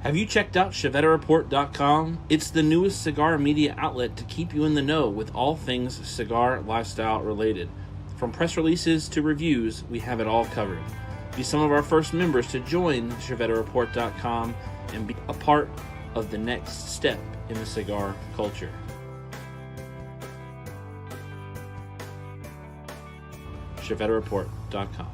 Have you checked out ChevetteReport.com? It's the newest cigar media outlet to keep you in the know with all things cigar lifestyle related. From press releases to reviews, we have it all covered. Be some of our first members to join ChevetteReport.com and be a part of the next step in the cigar culture. ChevetteReport.com.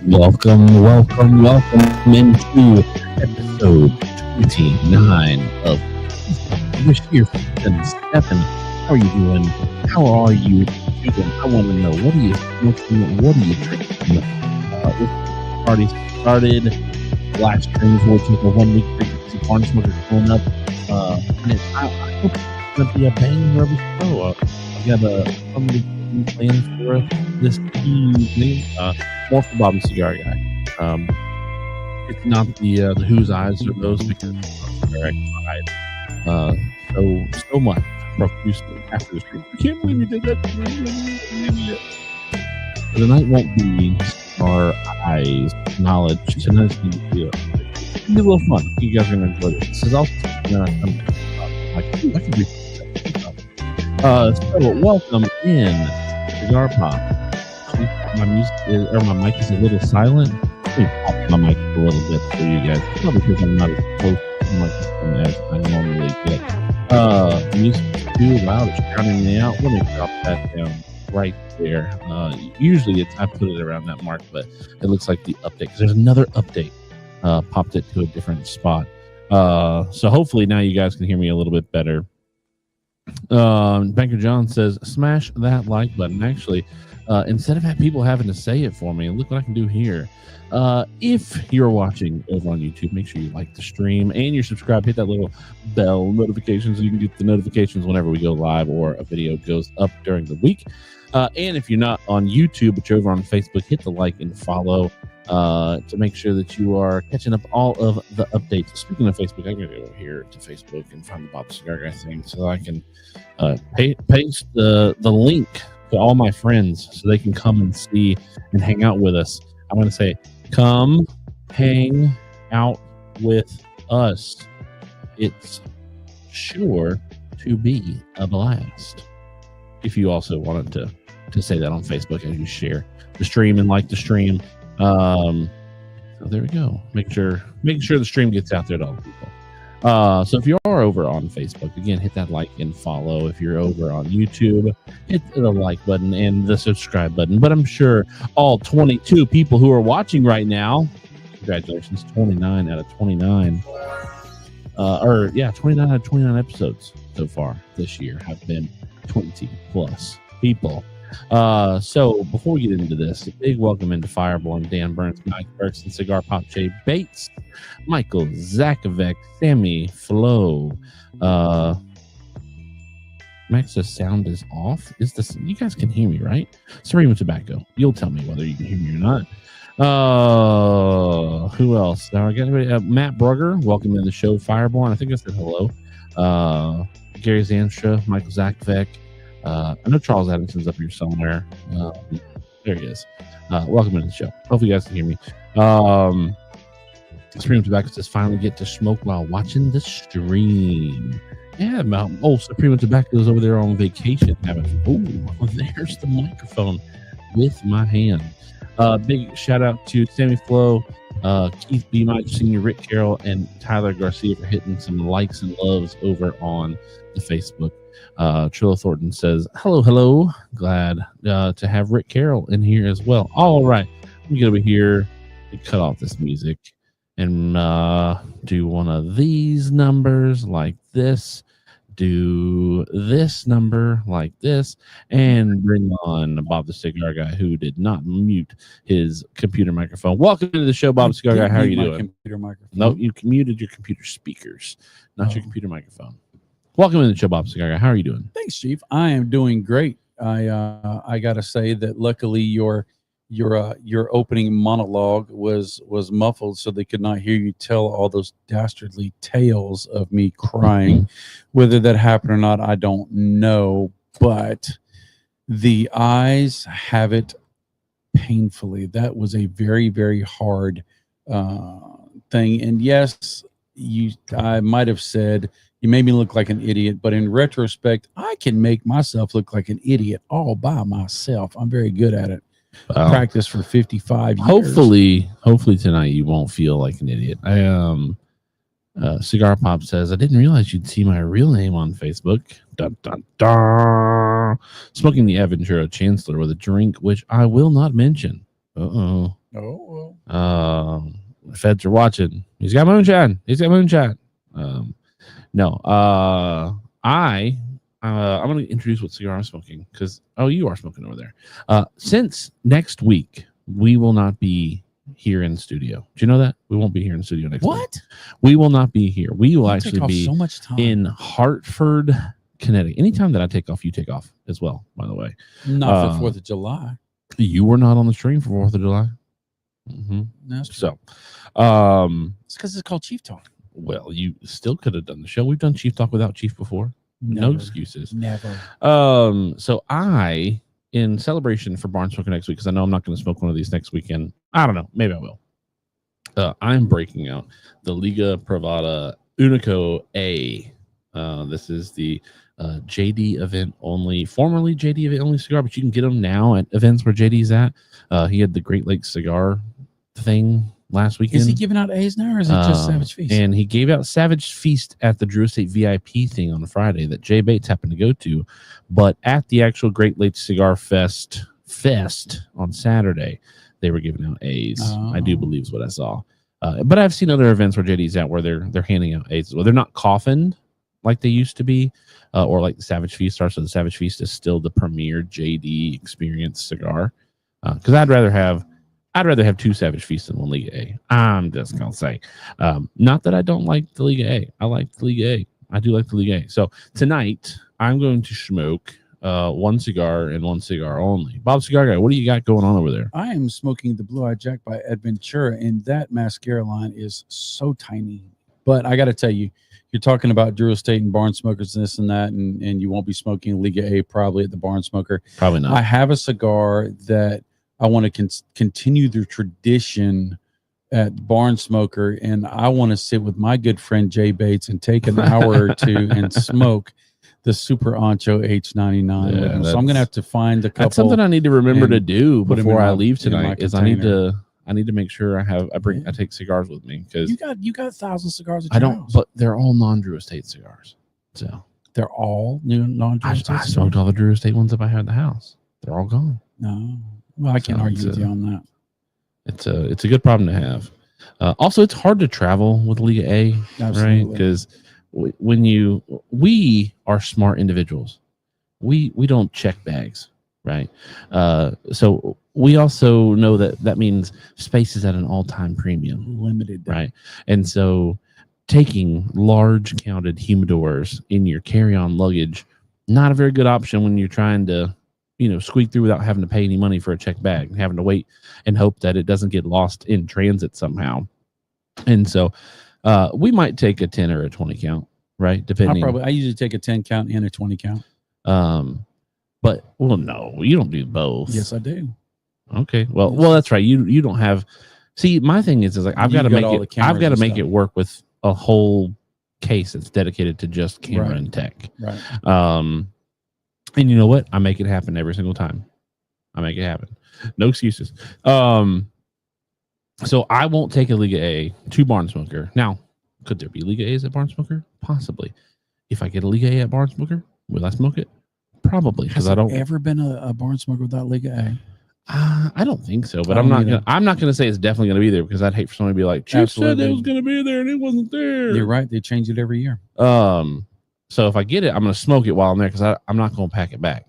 Welcome into episode 29 of this year. Stefan, how are you doing? How are you doing? I want to know, what are you smoking? What are you drinking? This party started last stream, so we took a 1 week frequency barn smoker going up. And I hope it's going to be a banger of a show. I've got some plans for this evening. More for Bob and Cigar Guy. It's not the whose eyes are those, because they're cried so much profusely after the stream. I can't believe you did that. The night won't be our eyes knowledge. Tonight's going to be a little fun. You guys are going to enjoy this. This is also something I can do. So welcome in Cigar Pop. My music is, or my mic is a little silent. Let me pop my mic a little bit for you guys. Probably because I'm not as close to the microphone as I normally get. Music is too loud. It's drowning me out. Let me drop that down right there. Usually I put it around that mark, but it looks like the update, because there's another update popped it to a different spot. So hopefully now you guys can hear me a little bit better. Banker John says, smash that like button. Actually, instead of people having to say it for me, look what I can do here. If you're watching over on YouTube, make sure you like the stream and you're subscribed. Hit that little bell notification so you can get the notifications whenever we go live or a video goes up during the week. And if you're not on YouTube but you're over on Facebook, hit the like and follow to make sure that you are catching up all of the updates. Speaking of Facebook, I'm going to go over here to Facebook and find the Bob the Cigar Guy thing so I can paste the link to all my friends so they can come and see and hang out with us. I'm going to say, come hang out with us. It's sure to be a blast. If you also wanted to say that on Facebook as you share the stream and like the stream. So there we go. Make sure the stream gets out there to all the people. So if you are over on Facebook, again, hit that like and follow. If you're over on YouTube, hit the like button and the subscribe button. But I'm sure all 22 people who are watching right now, congratulations, 29 out of 29. 29 out of 29 episodes so far this year have been 20 plus people. So before we get into this, a big welcome into Fireborn, Dan Burns, Mike Berkson, Cigar Pop, Jay Bates, Michael Zakovic, Sammy Flo, Max says sound is off. Is this? You guys can hear me, right? Supreme Tobacco. You'll tell me whether you can hear me or not. Who else? Now I got anybody? Matt Brugger, welcome to the show. Fireborn, I think I said hello. Gary Zanstra, Michael Zakvek. I know Charles Adamson's up here somewhere. There he is. Welcome to the show. Hopefully you guys can hear me. Supreme Tobacco says finally get to smoke while watching the stream. Yeah, Supreme Tobacco is over there on vacation having. Oh, there's the microphone with my hand. Big shout out to Sammy Flo, Keith B. Mike Sr., Rick Carroll, and Tyler Garcia for hitting some likes and loves over on the Facebook. Trillo Thornton says, hello. Glad to have Rick Carroll in here as well. All right. Let me get over here and cut off this music and do one of these numbers like this. Do this number like this and bring on Bob the Cigar Guy, who did not mute his computer microphone. Welcome to the show, Bob the Cigar Guy. How are you doing? Computer microphone. No, you muted your computer speakers, not your computer microphone. Welcome to the show, Bob Cigar Guy. How are you doing? Thanks, Chief. I am doing great. I gotta say that luckily your opening monologue was muffled, so they could not hear you tell all those dastardly tales of me crying. Whether that happened or not, I don't know. But the eyes have it painfully. That was a very, very hard thing. And yes, I might have said you made me look like an idiot, but in retrospect, I can make myself look like an idiot all by myself. I'm very good at it. Practice for 55 years. Hopefully tonight you won't feel like an idiot. Cigar Pop says, I didn't realize you'd see my real name on Facebook. Dun, dun, dun. Smoking the Aventura Chancellor with a drink, which I will not mention. Oh, the feds are watching. He's got moonshine. No. I'm going to introduce what cigar I'm smoking because, you are smoking over there. Since next week, we will not be here in the studio. Do you know that? We won't be here in the studio next week. What? We will not be here. We will actually be so much time. In Hartford, Connecticut. Anytime that I take off, you take off as well, by the way. Not for 4th of July. You were not on the stream for 4th of July. Mm-hmm. That's true. So, it's because it's called Chief Talk. Well, you still could have done the show. We've done Chief Talk without Chief before. No excuses. Never. So I, in celebration for Barn Smoker next week, because I know I'm not going to smoke one of these next weekend. I don't know. Maybe I will. I'm breaking out the Liga Privada Unico A. This is the JD event only, formerly JD event only cigar, but you can get them now at events where JD's at. He had the Great Lakes cigar thing last weekend. Is he giving out A's now, or is it just Savage Feast? And he gave out Savage Feast at the Drew Estate VIP thing on Friday that Jay Bates happened to go to. But at the actual Great Lakes Cigar Fest on Saturday, they were giving out A's. I do believe is what I saw. But I've seen other events where JD's at where they're handing out A's as well. They're not coffined like they used to be, or like the Savage Feast are. So the Savage Feast is still the premier JD experience cigar. Because I'd rather have 2 Savage Feasts than 1 Liga A. I'm just going to say. Not that I don't like the Liga A. I like the Liga A. I do like the Liga A. So tonight, I'm going to smoke 1 cigar and 1 cigar only. Bob Cigar Guy, what do you got going on over there? I am smoking the Blue Eye Jack by Adventura, and that mascara line is so tiny. But I got to tell you, you're talking about Drew Estate and Barn Smokers and this and that, and you won't be smoking Liga A probably at the Barn Smoker. Probably not. I have a cigar that I want to continue the tradition at Barn Smoker, and I want to sit with my good friend Jay Bates and take an hour or two and smoke the Super Ancho H99 with him. So I'm gonna have to find a couple. That's something I need to remember to do before I leave tonight. Is I need to make sure I take cigars with me, because you got 1,000 cigars. At your house. But they're all non-Drew Estate cigars. So they're all new non-Drew Estate. I smoked all the Drew Estate ones that I had in the house. They're all gone. No. Well, I can't argue with you on that. It's a good problem to have. Also, it's hard to travel with Liga A, right? Because we are smart individuals. We don't check bags, right? So we also know that means space is at an all-time premium, limited, right? And so taking large counted humidors in your carry-on luggage Not a very good option when you're trying to, squeak through without having to pay any money for a checked bag and having to wait and hope that it doesn't get lost in transit somehow. And so we might take a 10 or a 20 count, right? Depending. I usually take a 10 count and a 20 count. But no, you don't do both. Yes, I do. Okay. Well, that's right. You don't have. See, my thing is like I've got to make it. I've got to make it work with a whole case that's dedicated to just camera and tech. Right. And you know what? I make it happen every single time. I make it happen. No excuses. So I won't take a Liga A to Barn Smoker. Now, could there be Liga A's at Barn Smoker? Possibly. If I get a Liga A at Barn Smoker, will I smoke it? Probably, because I don't. Ever been a Barn Smoker without Liga A? I don't think so, but I'm not gonna say it's definitely gonna be there because I'd hate for somebody to be like, Chip said it was gonna be there and it wasn't there. You're right. They change it every year. So if I get it, I'm going to smoke it while I'm there because I'm not going to pack it back.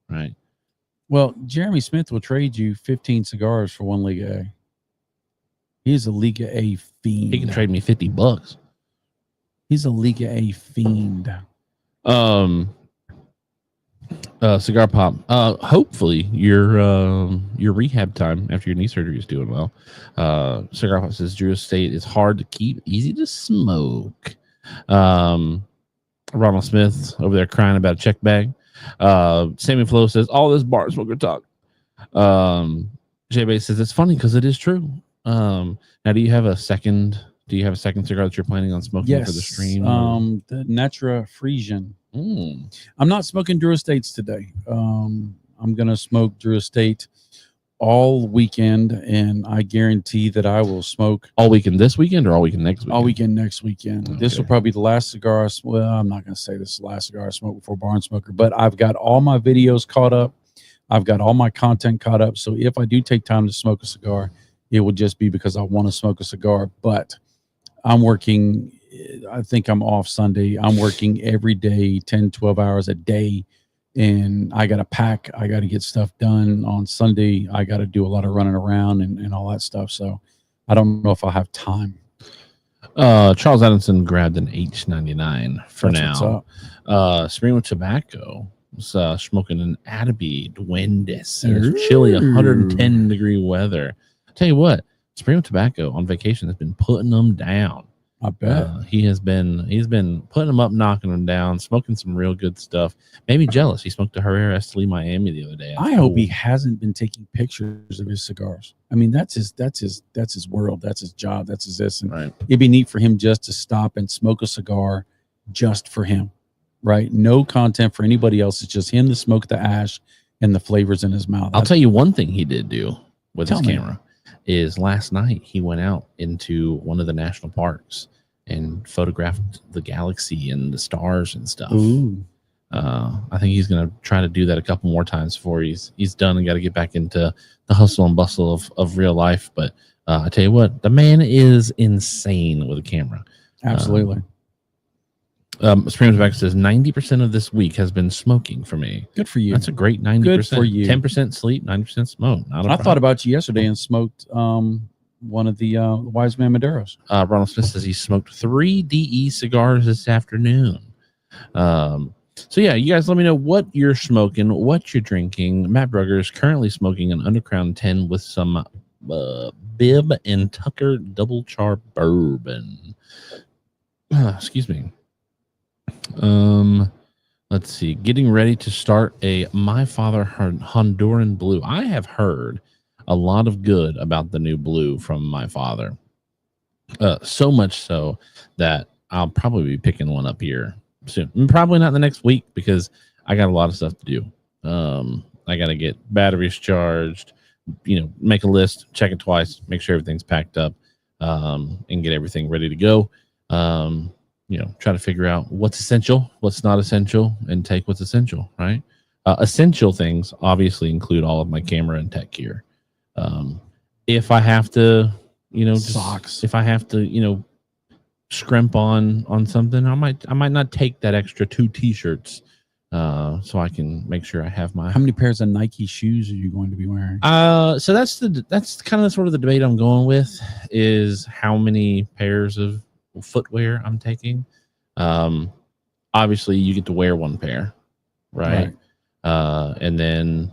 Right. Well, Jeremy Smith will trade you 15 cigars for one Liga A. He's a Liga A fiend. He can trade me $50. He's a Liga A fiend. Cigar Pop. Hopefully your rehab time after your knee surgery is doing well. Cigar Pop says Drew Estate is hard to keep, easy to smoke. Ronald Smith over there crying about a check bag. Sammy Flo says all this Barn Smoker talk. J-Bay says it's funny because it is true. Now, do you have a second cigar that you're planning on smoking for the stream? The Natura Frisian. I'm not smoking Drew Estates today. I'm gonna smoke Drew Estate all weekend, and I guarantee that I will smoke all weekend this weekend or all weekend next weekend? All weekend next weekend. Okay. This will probably be the last cigar. Well, I'm not going to say this is the last cigar I smoke before Barn Smoker, but I've got all my videos caught up. I've got all my content caught up. So if I do take time to smoke a cigar, it will just be because I want to smoke a cigar. But I'm working. I think I'm off Sunday. I'm working every day, 10, 12 hours a day. And I got to pack. I got to get stuff done on Sunday. I got to do a lot of running around and all that stuff. So I don't know if I'll have time. Charles Adamson grabbed an H99 for now. Supreme with Tobacco was smoking an Adobe Duendes. It's chilly, 110 degree weather. Tell you what, Supreme with Tobacco on vacation has been putting them down. I bet he's been putting them up, knocking them down, smoking some real good stuff. Maybe jealous. He smoked a Herrera Esteli Miami the other day. I hope he hasn't been taking pictures of his cigars. I mean, that's his world. That's his job. That's his this. And right. It'd be neat for him just to stop and smoke a cigar just for him. Right? No content for anybody else. It's just him to smoke the ash and the flavors in his mouth. I'll tell you one thing he did do with his camera. Is last night he went out into one of the national parks and photographed the galaxy and the stars and stuff. Ooh. I think he's going to try to do that a couple more times before he's done and got to get back into the hustle and bustle of real life. But I tell you what, the man is insane with a camera. Absolutely. Supreme Tobacco says 90% of this week has been smoking for me. Good for you. That's a great 90%. Good for you. 10% sleep, 90% smoke. I thought about you yesterday and smoked one of the Wise Man Maduros. Ronald Smith says he smoked 3 DE cigars this afternoon. So yeah, you guys let me know what you're smoking, what you're drinking. Matt Brugger is currently smoking an Undercrown 10 with some Bibb and Tucker double char bourbon. Excuse me. Let's see. Getting ready to start a My Father Honduran Blue. I have heard a lot of good about the new blue from My Father. So much so that I'll probably be picking one up here soon. Probably not the next week because I got a lot of stuff to do. I got to get batteries charged, make a list, check it twice, make sure everything's packed up, and get everything ready to go. Try to figure out what's essential, what's not essential, and take what's essential, right? Essential things obviously include all of my camera and tech gear. If I have to, socks. If I have to, scrimp on something, I might not take that extra 2 t-shirts, so I can make sure I have my. How many pairs of Nike shoes are you going to be wearing? So that's kind of sort of the debate I'm going with is how many pairs of footwear I'm taking. Obviously you get to wear 1 pair, right? And then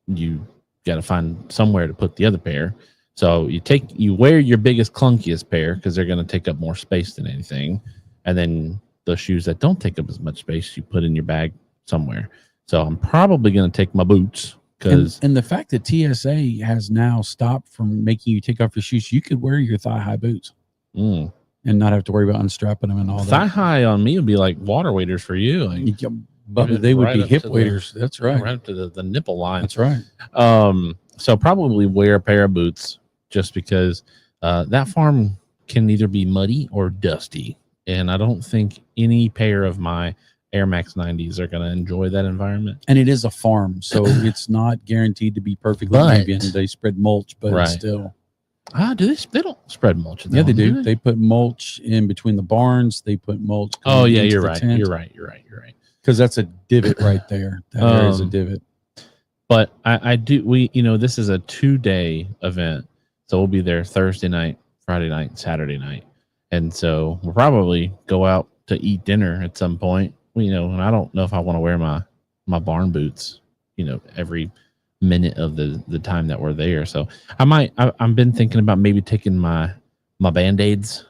you got to find somewhere to put the other pair. So you wear your biggest, clunkiest pair because they're going to take up more space than anything. And then the shoes that don't take up as much space, you put in your bag somewhere. So I'm probably going to take my boots. And the fact that TSA has now stopped from making you take off your shoes, you could wear your thigh-high boots and not have to worry about unstrapping them and all that. Thigh-high on me would be like water waders for you. Like, but they would be hip waders. That's right. Right up to the nipple line. That's right. So probably wear a pair of boots just because that farm can either be muddy or dusty. And I don't think any pair of my Air Max 90s are going to enjoy that environment. And it is a farm, so it's not guaranteed to be perfectly ambient. They spread mulch, but it's still. They don't spread mulch. Yeah, they do. They put mulch in between the barns. They put mulch. Oh, yeah, you're right. You're right. Because that's a divot right there. That area is a divot. But this is a 2-day event. So we'll be there Thursday night, Friday night, Saturday night. And so we'll probably go out to eat dinner at some point. And I don't know if I want to wear my barn boots, every minute of the time that we're there. So I've been thinking about maybe taking my Band-Aids,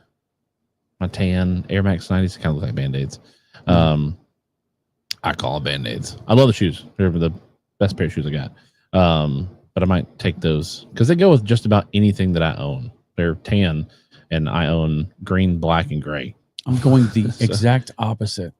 my tan Air Max 90s, kind of look like Band-Aids. I call them Band-Aids. I love the shoes. They're the best pair of shoes I got. But I might take those because they go with just about anything that I own. They're tan and I own green, black, and gray. I'm going the exact opposite.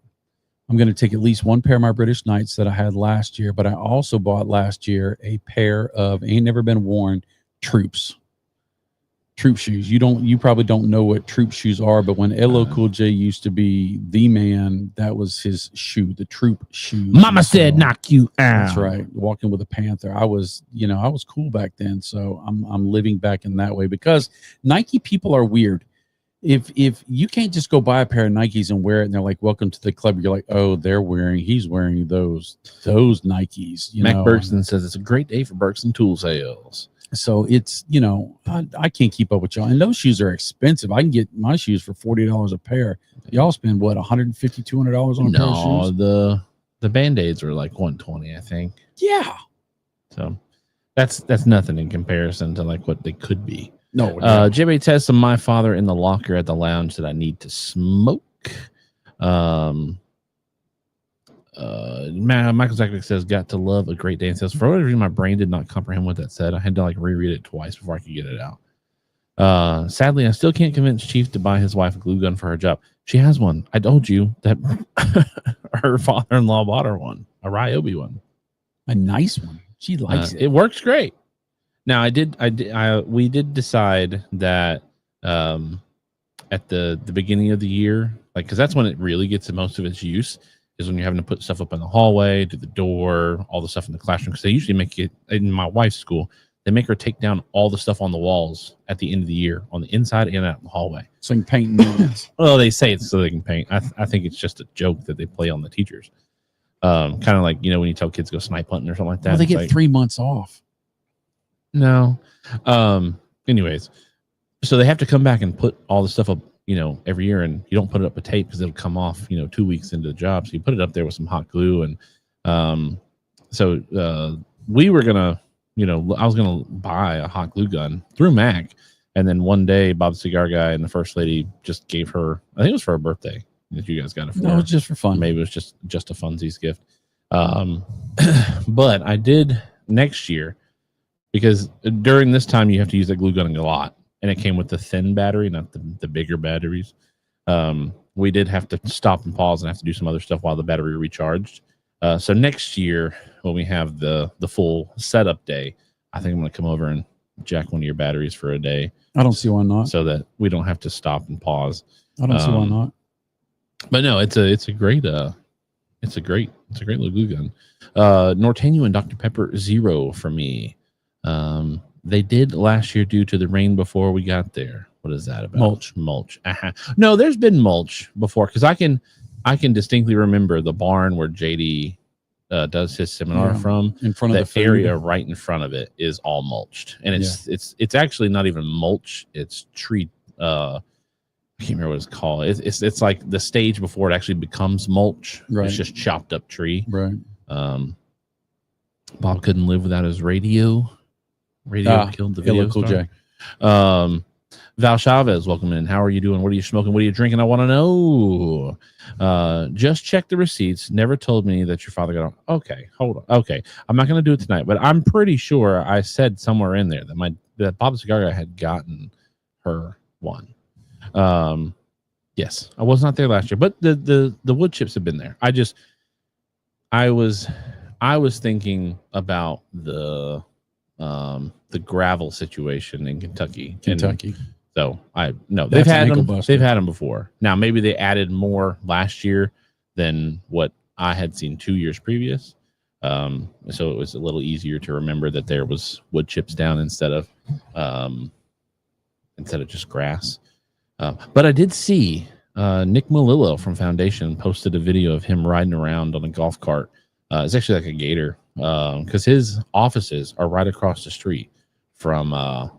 I'm going to take at least one pair of my British Knights that I had last year, but I also bought last year a pair of ain't never been worn troop shoes. You probably don't know what troop shoes are, but when LL Cool J used to be the man, that was his shoe, the troop shoe. Mama said knock you out. That's right. Walking with a Panther. I was cool back then, so I'm living back in that way because Nike people are weird. If you can't just go buy a pair of Nikes and wear it and they're like, welcome to the club, you're like, oh, he's wearing those Nikes. Mac Bergson says it's a great day for Bergson tool sales. So it's, I can't keep up with y'all. And those shoes are expensive. I can get my shoes for $40 a pair. Y'all spend what, $150, $200 on a pair of shoes? No, the Band-Aids are like $120, I think. Yeah. So that's nothing in comparison to like what they could be. No. Jimmy says some my father in the locker at the lounge that I need to smoke. Michael Zachary says, got to love a great day. And says, for whatever reason, my brain did not comprehend what that said. I had to like reread it twice before I could get it out. Sadly, I still can't convince Chief to buy his wife a glue gun for her job. She has one. I told you that her father-in-law bought her one, a Ryobi one. A nice one. She likes it. It works great. Now we did decide that at the beginning of the year, like, because that's when it really gets the most of its use, is when you're having to put stuff up in the hallway, to the door, all the stuff in the classroom. Because they usually make it in my wife's school. They make her take down all the stuff on the walls at the end of the year, on the inside and out in the hallway. So you can paint nails. Well, they say it's so they can paint. I think it's just a joke that they play on the teachers. Kind of like, when you tell kids go snipe hunting or something like that. Well, they get 3 months off. No. Anyways, so they have to come back and put all the stuff up, every year, and you don't put it up with tape because it'll come off, 2 weeks into the job. So you put it up there with some hot glue. And so we were going to, I was going to buy a hot glue gun through Mac. And then one day, Bob the Cigar Guy and the first lady just gave her, I think it was for her birthday that you guys got it for. No, it was just for fun. Maybe it was just a funsies gift. But I did next year, because during this time you have to use a glue gun a lot, and it came with the thin battery, not the bigger batteries. We did have to stop and pause and have to do some other stuff while the battery recharged. So next year, when we have the full setup day, I think I'm going to come over and jack one of your batteries for a day. I don't see why not. So that we don't have to stop and pause. I don't see why not. But no, it's a great little glue gun. Norteño and Dr. Pepper 0 for me. They did last year due to the rain before we got there. What is that about? Mulch. Uh-huh. No, there's been mulch before, because I can distinctly remember the barn where JD does his seminar from. In front of the area right in front of it is all mulched, and it's actually not even mulch. It's tree. I can't remember what it's called. It's like the stage before it actually becomes mulch. Right. It's just chopped up tree. Right. Bob couldn't live without his radio. Radio killed the video Cool star. J. Val Chavez, welcome in. How are you doing? What are you smoking? What are you drinking? I want to know. Just check the receipts. Never told me that your father got on. Okay, hold on. Okay, I'm not going to do it tonight, but I'm pretty sure I said somewhere in there that Bob the Cigar Guy had gotten her one. Yes, I was not there last year, but the wood chips have been there. I was thinking about the gravel situation in Kentucky. So they've had them. They've had them before. Now maybe they added more last year than what I had seen 2 years previous. So it was a little easier to remember that there was wood chips down instead of just grass. But I did see Nick Melillo from Foundation posted a video of him riding around on a golf cart. It's actually like a gator because his offices are right across the street from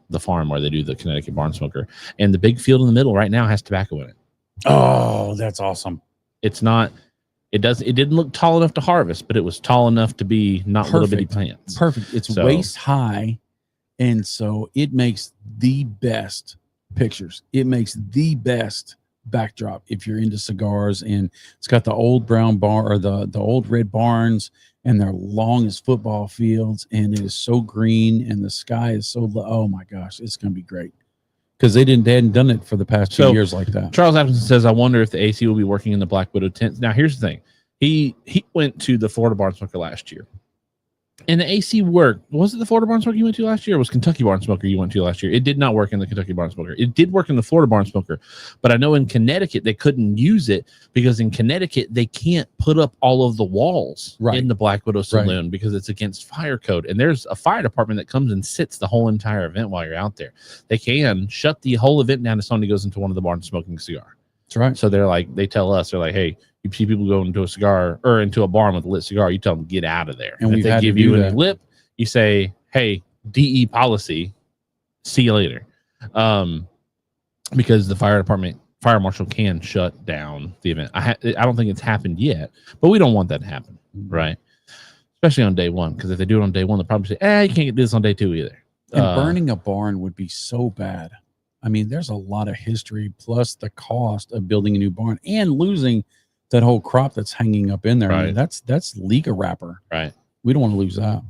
the farm where they do the Connecticut Barn Smoker, and the big field in the middle right now has tobacco in it. Oh, that's awesome. It didn't look tall enough to harvest, but it was tall enough to be not little bitty plants. Perfect. It's waist high, and so it makes the best pictures. It makes the best backdrop if you're into cigars, and it's got the old brown barn or the old red barns, and they're long as football fields, and it is so green, and the sky is so low. Oh my gosh, it's gonna be great because they hadn't done it for the past 2 years like that. Charles Appleton says, I wonder if the AC will be working in the Black Widow tent. Now here's the thing, he went to the Florida Barn Smoker last year, and the AC worked. Was it the Florida Barn Smoker you went to last year? Or was Kentucky Barn Smoker you went to last year? It did not work in the Kentucky Barn Smoker. It did work in the Florida Barn Smoker, but I know in Connecticut they couldn't use it because in Connecticut they can't put up all of the walls in the Black Widow Saloon because it's against fire code. And there's a fire department that comes and sits the whole entire event while you're out there. They can shut the whole event down if somebody goes into one of the barns smoking a cigar. That's right. So they tell us, they're like, hey, you see people go into a cigar or into a barn with a lit cigar, you tell them get out of there. And if they give you a lip, you say, hey, DE policy, see you later. Because the fire marshal can shut down the event. I don't think it's happened yet, but we don't want that to happen, right? Especially on day one, because if they do it on day one, they'll probably say, you can't get this on day two either. And burning a barn would be so bad. I mean, there's a lot of history, plus the cost of building a new barn and losing that whole crop that's hanging up in there. Right. I mean, that's Liga wrapper. Right. We don't want to lose that.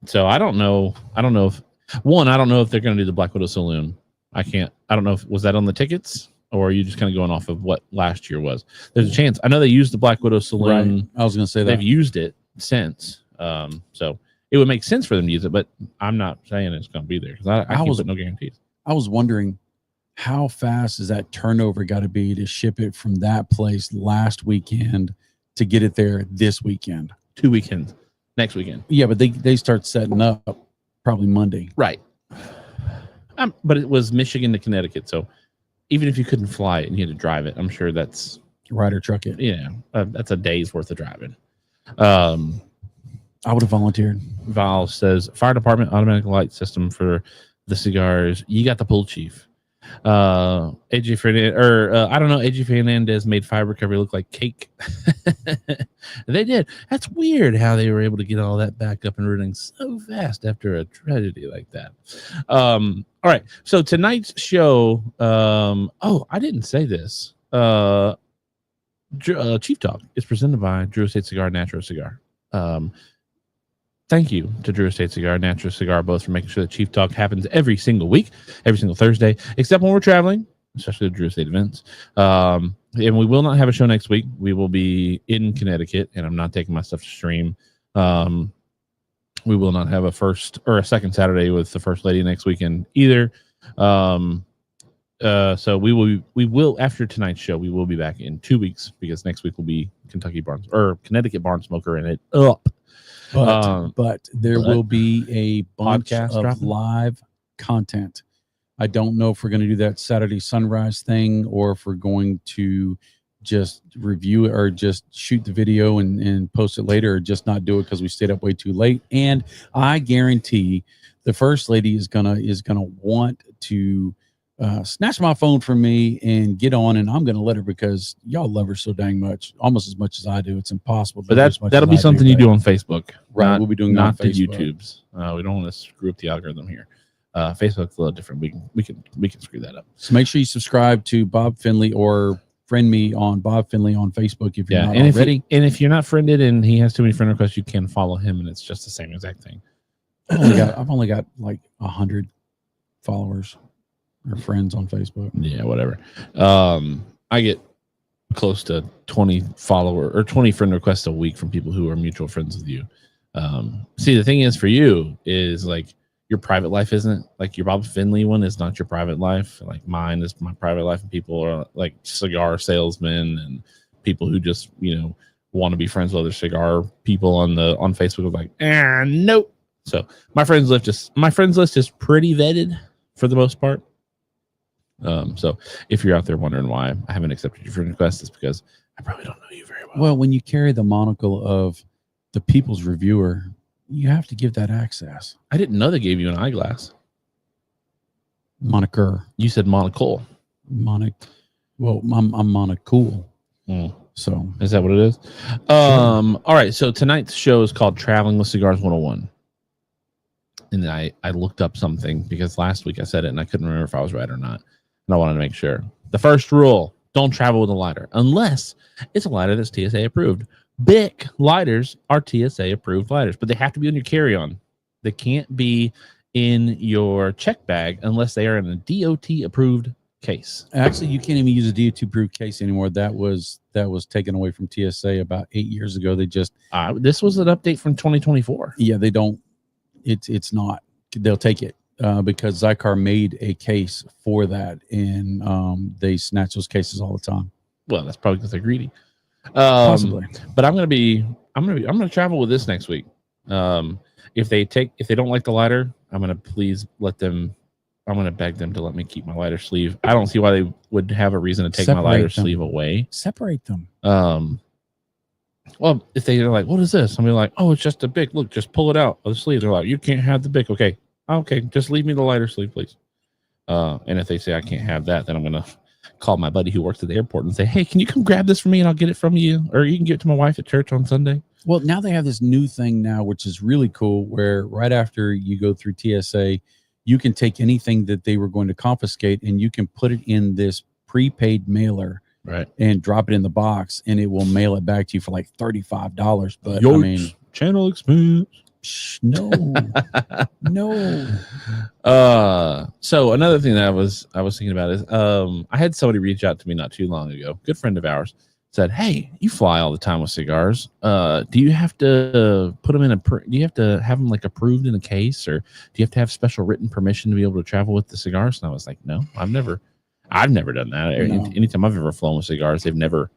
So I don't know if they're going to do the Black Widow Saloon. I don't know was that on the tickets or are you just kind of going off of what last year was? There's a chance. I know they used the Black Widow Saloon. Right. I was going to say that they've used it since. So it would make sense for them to use it, but I'm not saying it's going to be there because I can't put no guarantees. I was wondering how fast is that turnover got to be to ship it from that place last weekend to get it there this weekend? 2 weekends. Next weekend. Yeah, but they start setting up probably Monday. Right. But it was Michigan to Connecticut. So even if you couldn't fly it and you had to drive it, I'm sure that's... Ride or truck it. Yeah. That's a day's worth of driving. I would have volunteered. Val says, fire department automatic light system for the cigars. You got the pool chief. AJ Fernandez made fire recovery look like cake. They did. That's weird how they were able to get all that back up and running so fast after a tragedy like that. All right, so tonight's show, I didn't say this. Chief Talk is presented by Drew Estate Cigar, Natura Cigar. Thank you to Drew Estate Cigar, Natura Cigar, both for making sure that Chief Talk happens every single week, every single Thursday, except when we're traveling, especially the Drew Estate events. And we will not have a show next week. We will be in Connecticut, and I'm not taking my stuff to stream. We will not have a first or a second Saturday with the First Lady next weekend either. So we will after tonight's show, we will be back in 2 weeks because next week will be Connecticut Barn Smoker and it up. But there will be a bunch of live content. I don't know if we're going to do that Saturday sunrise thing or if we're going to just review it or just shoot the video and post it later or just not do it because we stayed up way too late. And I guarantee the First Lady is gonna want to snatch my phone from me and get on, and I'm going to let her because y'all love her so dang much, almost as much as I do. It's impossible. But that'll be something you do on Facebook, right? We'll be doing not that on the Facebook. YouTubes. We don't want to screw up the algorithm here. Facebook's a little different. We can screw that up. So make sure you subscribe to Bob Finley or friend me on Bob Finley on Facebook if you're not already. If you're not friended and he has too many friend requests, you can follow him, and it's just the same exact thing. I've only got like 100 followers or friends on Facebook. Yeah, whatever. I get close to 20 friend requests a week from people who are mutual friends with you. See, the thing is for you is like your private life isn't like your Bob Finley one is not your private life. Like mine is my private life, and people are like cigar salesmen and people who just, want to be friends with other cigar people on Facebook are like, nope. So my friends list is pretty vetted for the most part. So if you're out there wondering why I haven't accepted your friend request, it's because I probably don't know you very well. Well, when you carry the monocle of the people's reviewer, you have to give that access. I didn't know they gave you an eyeglass. Moniker. You said monocle. Well, I'm monocool. So is that what it is? All right. So tonight's show is called Traveling with Cigars 101. And then I looked up something because last week I said it and I couldn't remember if I was right or not. And I wanted to make sure. The first rule, don't travel with a lighter unless it's a lighter that's TSA approved. BIC lighters are TSA approved lighters, but they have to be on your carry-on. They can't be in your check bag unless they are in a DOT approved case. Actually, you can't even use a DOT approved case anymore. That was taken away from TSA about 8 years ago. They just this was an update from 2024. Yeah, they don't. It's not. They'll take it because Zycar made a case for that, and they snatch those cases all the time. Well, that's probably because they're greedy. Possibly. But I'm gonna travel with this next week. If they don't like the lighter, I'm gonna beg them to let me keep my lighter sleeve. I don't see why they would have a reason to take my lighter sleeve away. Separate them. Well, if they're like, what is this? I'm like, oh, it's just a BIC. Look, just pull it out of the sleeve. They're like, you can't have the BIC. Okay, just leave me the lighter sleeve, please. And if they say I can't have that, then I'm gonna call my buddy who works at the airport and say, hey, can you come grab this for me and I'll get it from you, or you can give it to my wife at church on Sunday. Well, now they have this new thing now, which is really cool, where right after you go through TSA, you can take anything that they were going to confiscate and you can put it in this prepaid mailer, right, and drop it in the box, and it will mail it back to you for like $35. But Yikes. I mean, channel expense. No. So another thing that I was thinking about is I had somebody reach out to me not too long ago, good friend of ours, said, hey, you fly all the time with cigars. Do you have to put them do you have to have them like approved in a case, or do you have to have special written permission to be able to travel with the cigars? And I was like, no, I've never done that. No. Anytime I've ever flown with cigars, they've never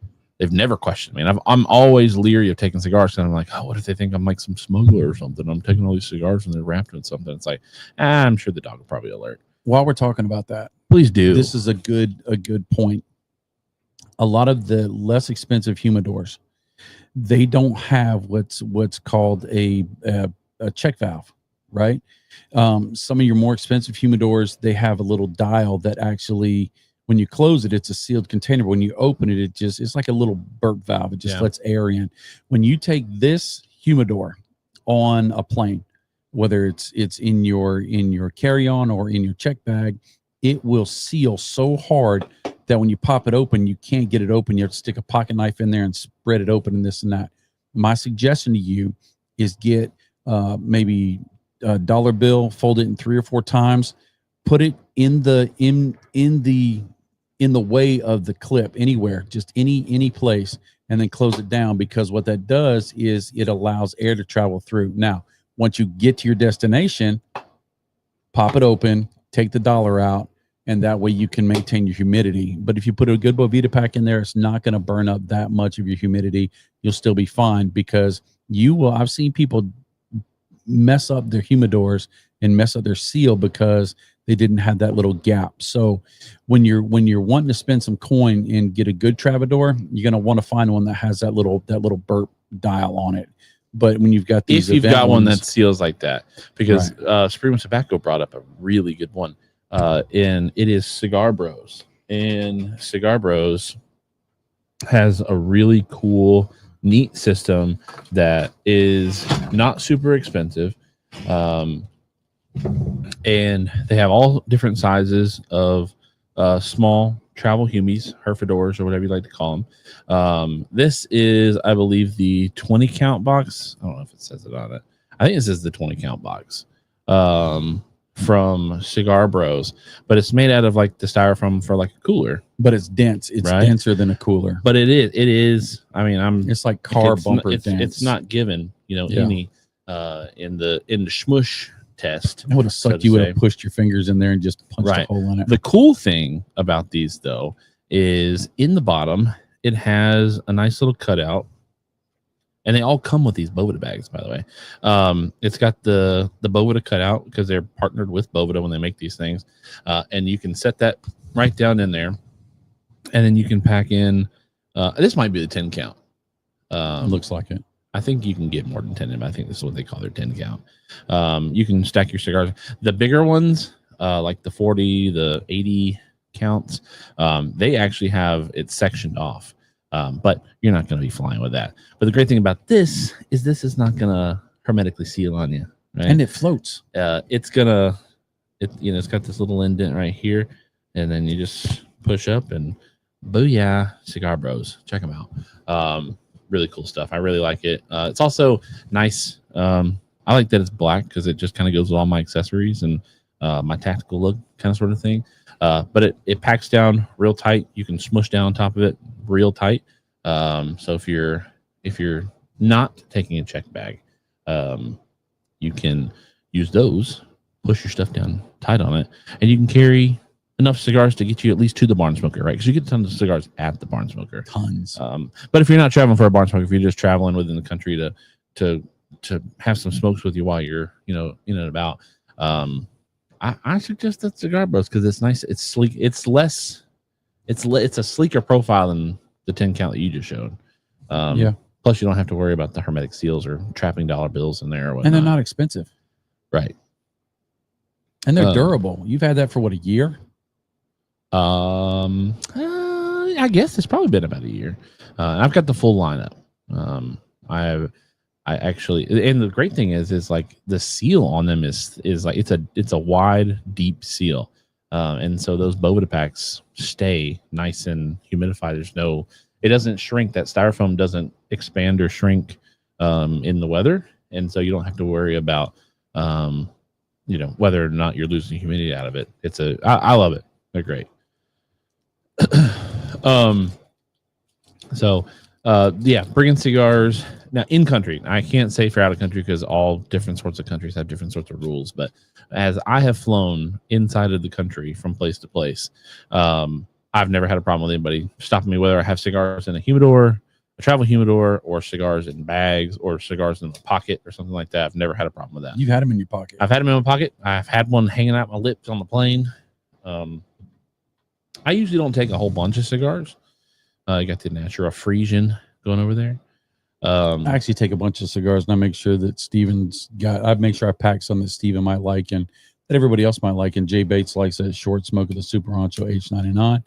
questioned me. And I'm always leery of taking cigars, and I'm like, oh, what if they think I'm like some smuggler or something? I'm taking all these cigars and they're wrapped in something. It's like, I'm sure the dog will probably alert. While we're talking about that, please do. This is a good point. A lot of the less expensive humidors, they don't have what's called a check valve, right? Some of your more expensive humidors, they have a little dial that actually, when you close it, it's a sealed container. When you open it, it's like a little burp valve. It just lets air in. When you take this humidor on a plane, whether it's in your carry-on or in your check bag, it will seal so hard that when you pop it open, you can't get it open. You have to stick a pocket knife in there and spread it open and this and that. My suggestion to you is get maybe a dollar bill, fold it in 3 or 4 times, put it in the way of the clip anywhere, just any place, and then close it down, because what that does is it allows air to travel through. Now, once you get to your destination, pop it open, take the dollar out, and that way you can maintain your humidity. But if you put a good Bovita pack in there, it's not going to burn up that much of your humidity. You'll still be fine, because I've seen people mess up their humidors and mess up their seal because they didn't have that little gap. So when you're wanting to spend some coin and get a good Travador, you're going to want to find one that has that little burp dial on it. But when you've got these, if you've got one that seals like that, because Supreme Tobacco brought up a really good one. and it is Cigar Bros. And Cigar Bros has a really cool, neat system that is not super expensive. And they have all different sizes of small travel humies, herfadors, or whatever you like to call them. This is, I believe, the 20 count box. I don't know if it says it on it. I think it says the 20 count box from Cigar Bros, but it's made out of like the styrofoam for like a cooler. But it's dense. It's right? denser than a cooler. But it is. I mean, it's like car bumper dense. It's not given, any in the schmush test. I would have sucked. You would have pushed your fingers in there and just punched a hole in it. The cool thing about these, though, is in the bottom it has a nice little cutout, and they all come with these Boveda bags. By the way, it's got the Boveda cutout because they're partnered with Boveda when they make these things, and you can set that right down in there, and then you can pack in. This might be the 10 count. Looks like it. I think you can get more than 10 in, but I think this is what they call their 10 count. You can stack your cigars. The bigger ones, like the 40, the 80 counts, they actually have it sectioned off. But you're not going to be flying with that. But the great thing about this is not going to hermetically seal on you. Right? And it floats. It's got this little indent right here. And then you just push up and booyah, Cigar Bros. Check them out. Really cool stuff. I really like it. It's also nice. I like that it's black because it just kind of goes with all my accessories and my tactical look kind of sort of thing. But it packs down real tight. You can smush down on top of it real tight. So if you're not taking a check bag, you can use those, push your stuff down tight on it, and you can carry enough cigars to get you at least to the barn smoker, right? Because you get tons of cigars at the barn smoker. Tons. But if you're not traveling for a barn smoker, if you're just traveling within the country to have some smokes with you while you're, in and about, I suggest that Cigar Bros because it's nice. It's sleek. It's a sleeker profile than the 10 count that you just showed. Plus, you don't have to worry about the hermetic seals or trapping dollar bills in there. Or whatnot. And they're not expensive. Right. And they're durable. You've had that for what, a year? I guess it's probably been about a year. I've got the full lineup. I actually, and the great thing is like the seal on them is like it's a wide, deep seal, and so those Boveda packs stay nice and humidified. It doesn't shrink. That styrofoam doesn't expand or shrink in the weather, and so you don't have to worry about whether or not you're losing humidity out of it. I love it. They're great. Bringing cigars now in country. I can't say for out of country because all different sorts of countries have different sorts of rules. But as I have flown inside of the country from place to place, I've never had a problem with anybody stopping me, whether I have cigars in a humidor, a travel humidor, or cigars in bags, or cigars in a pocket, or something like that. I've never had a problem with that. You've had them in your pocket. I've had them in my pocket. I've had one hanging out my lips on the plane. I usually don't take a whole bunch of cigars. You got the Natura Frisian going over there. I actually take a bunch of cigars and I make sure that I make sure I pack some that Steven might like and that everybody else might like. And Jay Bates likes that short smoke of the Super Honcho H99.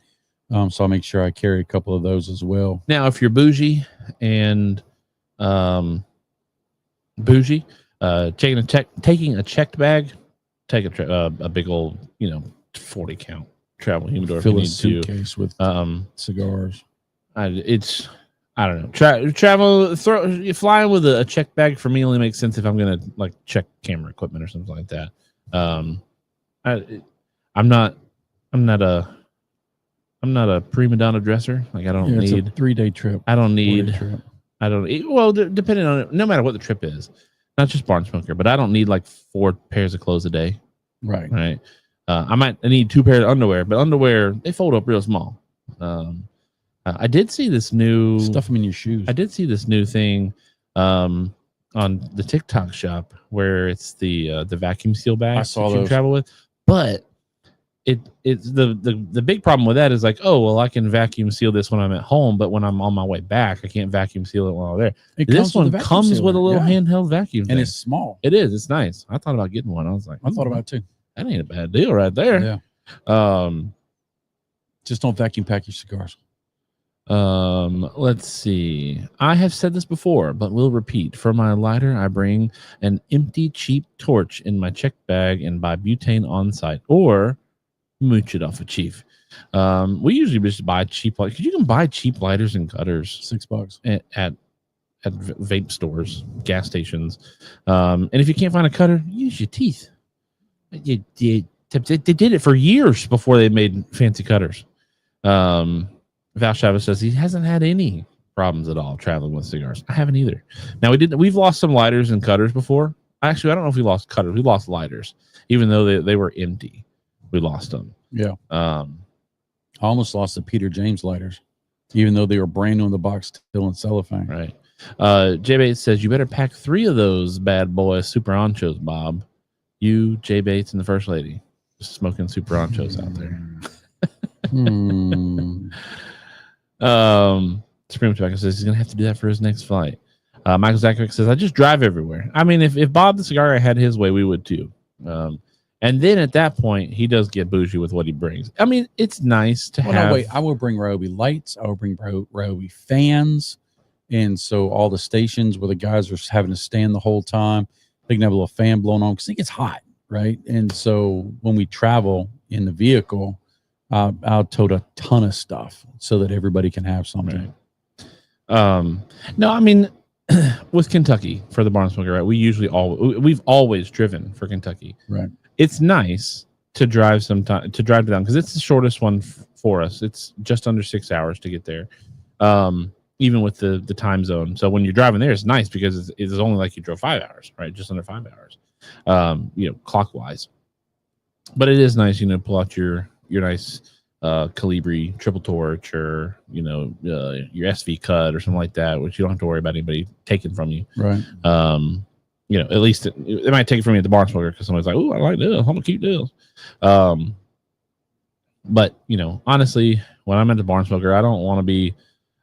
So I'll make sure I carry a couple of those as well. Now, if you're bougie and taking a checked bag, take a big old 40 count travel humidor. Fill a suitcase with cigars. I don't know. Flying with a check bag for me only makes sense if I'm gonna like check camera equipment or something like that. I'm not a prima donna dresser. Like I don't need a 3-day trip. I don't need. Well, depending on it, no matter what the trip is, not just barn smoker, but I don't need like 4 pairs of clothes a day. Right. I need 2 pairs of underwear, but underwear they fold up real small. I did see this new stuff them in your shoes. I did see this new thing on the TikTok shop where it's the vacuum seal bag I saw that you those. travel with, but it's the big problem with that is like, oh well, I can vacuum seal this when I'm at home, but when I'm on my way back, I can't vacuum seal it while I'm there. This one comes with a little handheld vacuum it's small. It is. It's nice. I thought about getting one. I was like, I thought about it too. That ain't a bad deal right there. Yeah. Just don't vacuum pack your cigars. Let's see. I have said this before, but will repeat. For my lighter, I bring an empty, cheap torch in my check bag and buy butane on site, or mooch it off a chief. We usually just buy cheap lighters because you can buy cheap lighters and cutters $6 at vape stores, gas stations. And if you can't find a cutter, use your teeth. They did it for years before they made fancy cutters. Val Chavez says he hasn't had any problems at all traveling with cigars. I haven't either. Now we've lost some lighters and cutters before. Actually, I don't know if we lost cutters. We lost lighters, even though they were empty. We lost them. Yeah. I almost lost the Peter James lighters, even though they were brand new in the box, still in cellophane. Right. J Bates says you better pack 3 of those bad boy super anchos, Bob. You, J Bates, and the First Lady, just smoking super anchos out there. Supreme Tobacco says he's gonna have to do that for his next flight. Michael Zakovic says I just drive everywhere. I mean, if Bob the Cigar Guy had his way, we would too. And then at that point, he does get bougie with what he brings. I mean, it's nice to have. No, wait, I will bring Ryobi lights. I will bring Ryobi fans, and so all the stations where the guys are having to stand the whole time, they can have a little fan blowing on because it gets hot, right? And so when we travel in the vehicle, I'll tote a ton of stuff so that everybody can have something. Right. No, I mean, with Kentucky for the barn smoker, right? We've always driven for Kentucky. Right. It's nice to drive down because it's the shortest one for us. It's just under 6 hours to get there, even with the time zone. So when you're driving there, it's nice because it's only like you drove 5 hours, right? Just under 5 hours, clockwise. But it is nice, pull out your nice Calibri triple torch or your SV cut or something like that, which you don't have to worry about anybody taking from you. Right. At least they might take it from you at the barn smoker because somebody's like, "Oh, I like this. I'm gonna keep this." But honestly, when I'm at the barn smoker, I don't want to be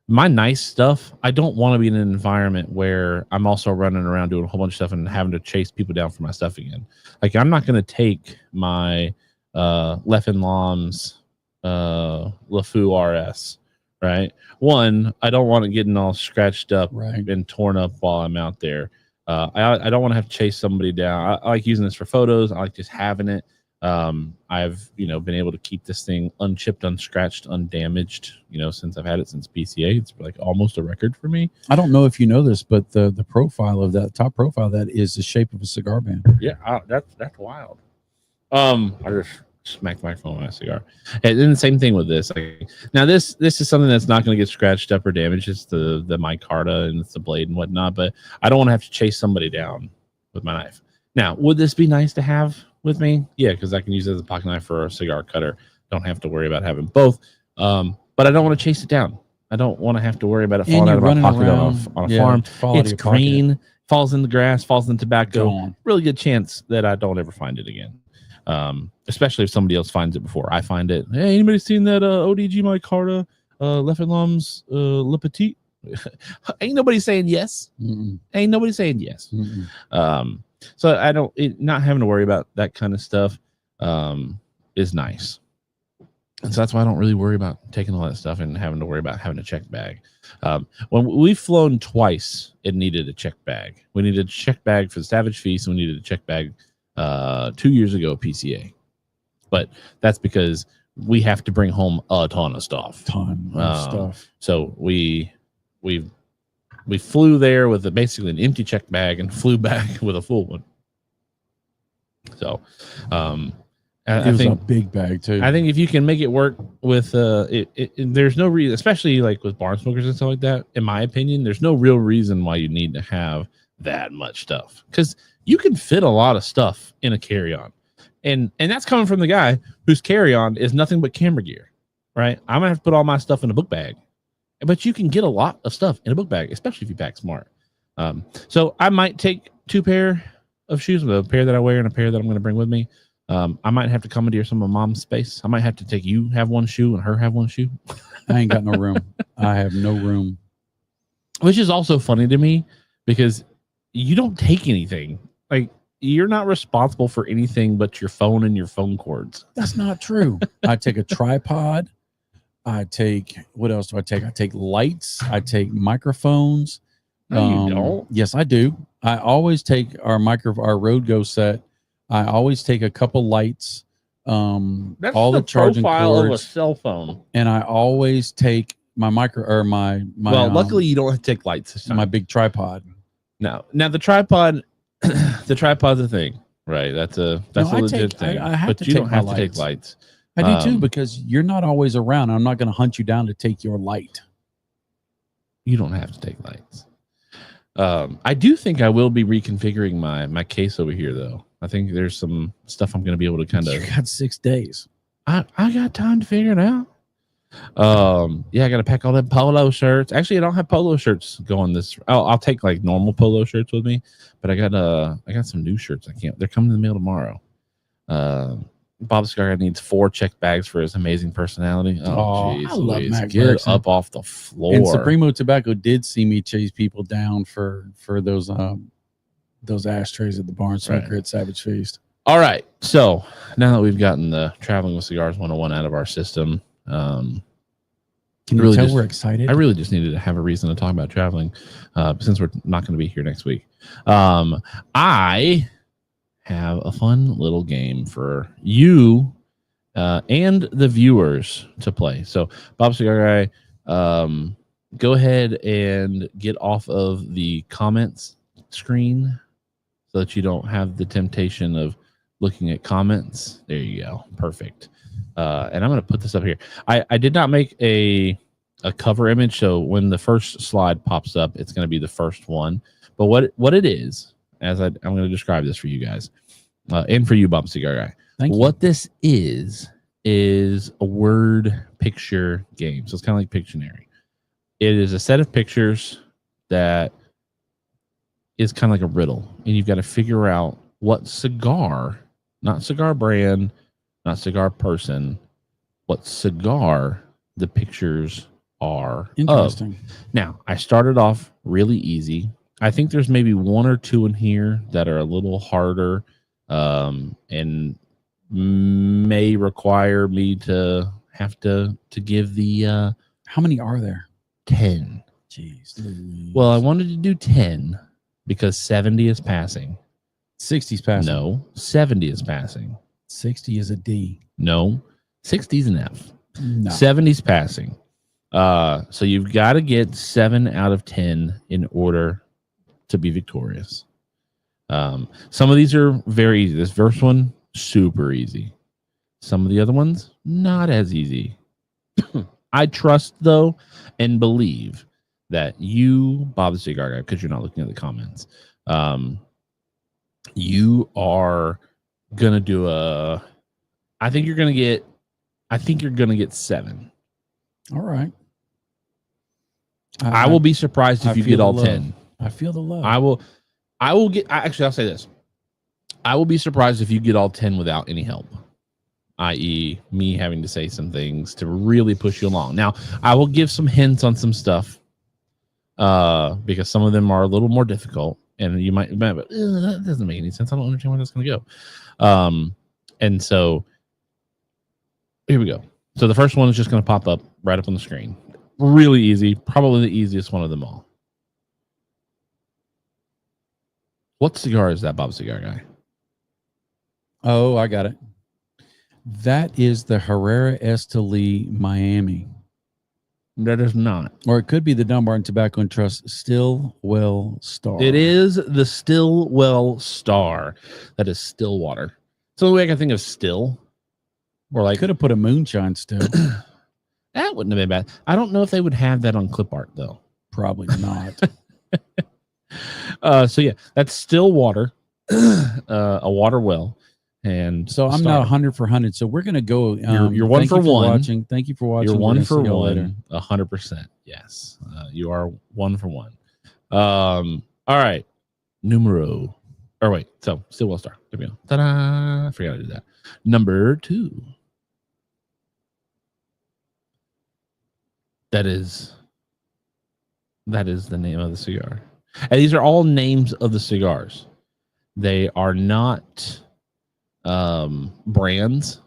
my nice stuff. I don't want to be in an environment where I'm also running around doing a whole bunch of stuff and having to chase people down for my stuff again. Like I'm not gonna take my Leffen Lom's LeFou RS, right? One, I don't want it getting all scratched up and torn up while I'm out there. I don't want to have to chase somebody down. I like using this for photos. I like just having it. I've been able to keep this thing unchipped, unscratched, undamaged, since I've had it since PCA. It's like almost a record for me. I don't know if you know this, but the profile of that top profile that is the shape of a cigar band. Yeah, that's wild. I just smacked my phone on my cigar. And then the same thing with this. Now this is something that's not going to get scratched up or damaged. It's the micarta and it's the blade and whatnot. But I don't want to have to chase somebody down with my knife. Now, would this be nice to have with me? Yeah, because I can use it as a pocket knife for a cigar cutter. Don't have to worry about having both. But I don't want to chase it down. I don't want to have to worry about it falling out of my pocket on a farm. It's green, falls in the grass, falls in tobacco. Really good chance that I don't ever find it again. Especially if somebody else finds it before I find it. Hey, anybody seen that ODG micarta Leffen Lom's Le Petit? Ain't nobody saying yes. Ain't nobody saying yes. So I don't not having to worry about that kind of stuff is nice. And so that's why I don't really worry about taking all that stuff and having to worry about having a check bag. When we've flown twice, it needed a check bag. We needed a check bag for the Savage Feast, and we needed a check bag 2 years ago at PCA. But that's because we have to bring home a ton of stuff. So we flew there with basically an empty check bag and flew back with a full one. So it was a big bag too. I think if you can make it work with there's no reason, especially like with barn smokers and stuff like that, in my opinion, there's no real reason why you need to have that much stuff, because you can fit a lot of stuff in a carry-on. And that's coming from the guy whose carry-on is nothing but camera gear, right? I'm gonna have to put all my stuff in a book bag, but you can get a lot of stuff in a book bag, especially if you pack smart. So I might take 2 pair of shoes, a pair that I wear and a pair that I'm going to bring with me. I might have to come into some of mom's space. I might have to take you have one shoe and her have one shoe. I ain't got no room. I have no room. Which is also funny to me because you don't take anything. Like you're not responsible for anything but your phone and your phone cords. That's not true. I take a tripod. I take, what else do I take? I take lights. I take microphones. No, you don't. Yes, I do. I always take our Road Go set. I always take a couple lights. That's all the charging profile of a cords, cell phone. and I always take my my. Well, luckily you don't have to take lights this time. My big tripod. No, now the tripod, the tripod's a thing, right? That's a legit thing. I have but to you take don't my have to lights. take lights. I do too, because you're not always around. I'm not going to hunt you down to take your light. You don't have to take lights. I do think I will be reconfiguring my case over here, though. I think there's some stuff I'm going to be able to kind of. You got 6 days. I got time to figure it out. Yeah, I got to pack all them polo shirts. Actually, I don't have polo shirts going this. I'll take like normal polo shirts with me, but I got some new shirts. They're coming in the mail tomorrow. Bob Cigar Guy needs 4 checked bags for his amazing personality. Oh, jeez, I love Mac get Bergson. up off the floor. And Supremo Tobacco did see me chase people down for those ashtrays at the Barn Smoker at Savage Feast. All right, so now that we've gotten the Traveling with Cigars 101 out of our system, can you tell we're excited? I really just needed to have a reason to talk about traveling, since we're not going to be here next week. I have a fun little game for you and the viewers to play. So, Bob Cigar Guy, go ahead and get off of the comments screen so that you don't have the temptation of looking at comments. There you go. Perfect. And I'm going to put this up here. I did not make a cover image, so when the first slide pops up, it's going to be the first one. But what it is, as I'm going to describe this for you guys, and for you, Bob Cigar Guy. Thank you. What this is a word picture game. So it's kind of like Pictionary. It is a set of pictures that is kind of like a riddle, and you've got to figure out what cigar, not cigar brand, not cigar person, what cigar the pictures are. Interesting. Now, I started off really easy. I think there's maybe 1 or 2 in here that are a little harder, and may require me to have to give the how many are there? 10. Jeez. Well, I wanted to do 10 because 70 is passing. 60 is passing. No, 70 is passing. 60 is a D. No, 60 is an F. No. 70 is passing. So you've got to get 7 out of 10 in order to be victorious. Some of these are very easy. This first one, super easy. Some of the other ones, not as easy. I trust, though, and believe that you, Bob the Cigar Guy, because you're not looking at the comments, you are going to do I think you're going to get 7. All right. I will be surprised if you get all 10. I feel the love. I'll say this. I will be surprised if you get all 10 without any help, i.e. me having to say some things to really push you along. Now, I will give some hints on some stuff, because some of them are a little more difficult, and you might, but that doesn't make any sense. I don't understand where that's going to go. And so here we go. So the first one is just going to pop up right up on the screen. Really easy, probably the easiest one of them all. What cigar is that, Bob Cigar Guy? Oh, I got it. That is the Herrera Esteli Miami. That is not. Or it could be the Dunbar Tobacco and Trust Stillwell Star. It is the Stillwell Star. That is Stillwater. So the way I can think of still, or like, could have put a moonshine still. That wouldn't have been bad. I don't know if they would have that on clip art, though. Probably not. So yeah, that's Stillwater, a water well. And so I'm not 100 for 100. So we're gonna go. You're 1 for 1. Watching. Thank you for watching. You're 1 for 1. 100%. Yes, you are 1 for 1. All right, numero. Or wait, so Stillwell Star. There we go. Ta-da! I forgot to do that. Number 2. That is the name of the cigar. And these are all names of the cigars. They are not brands.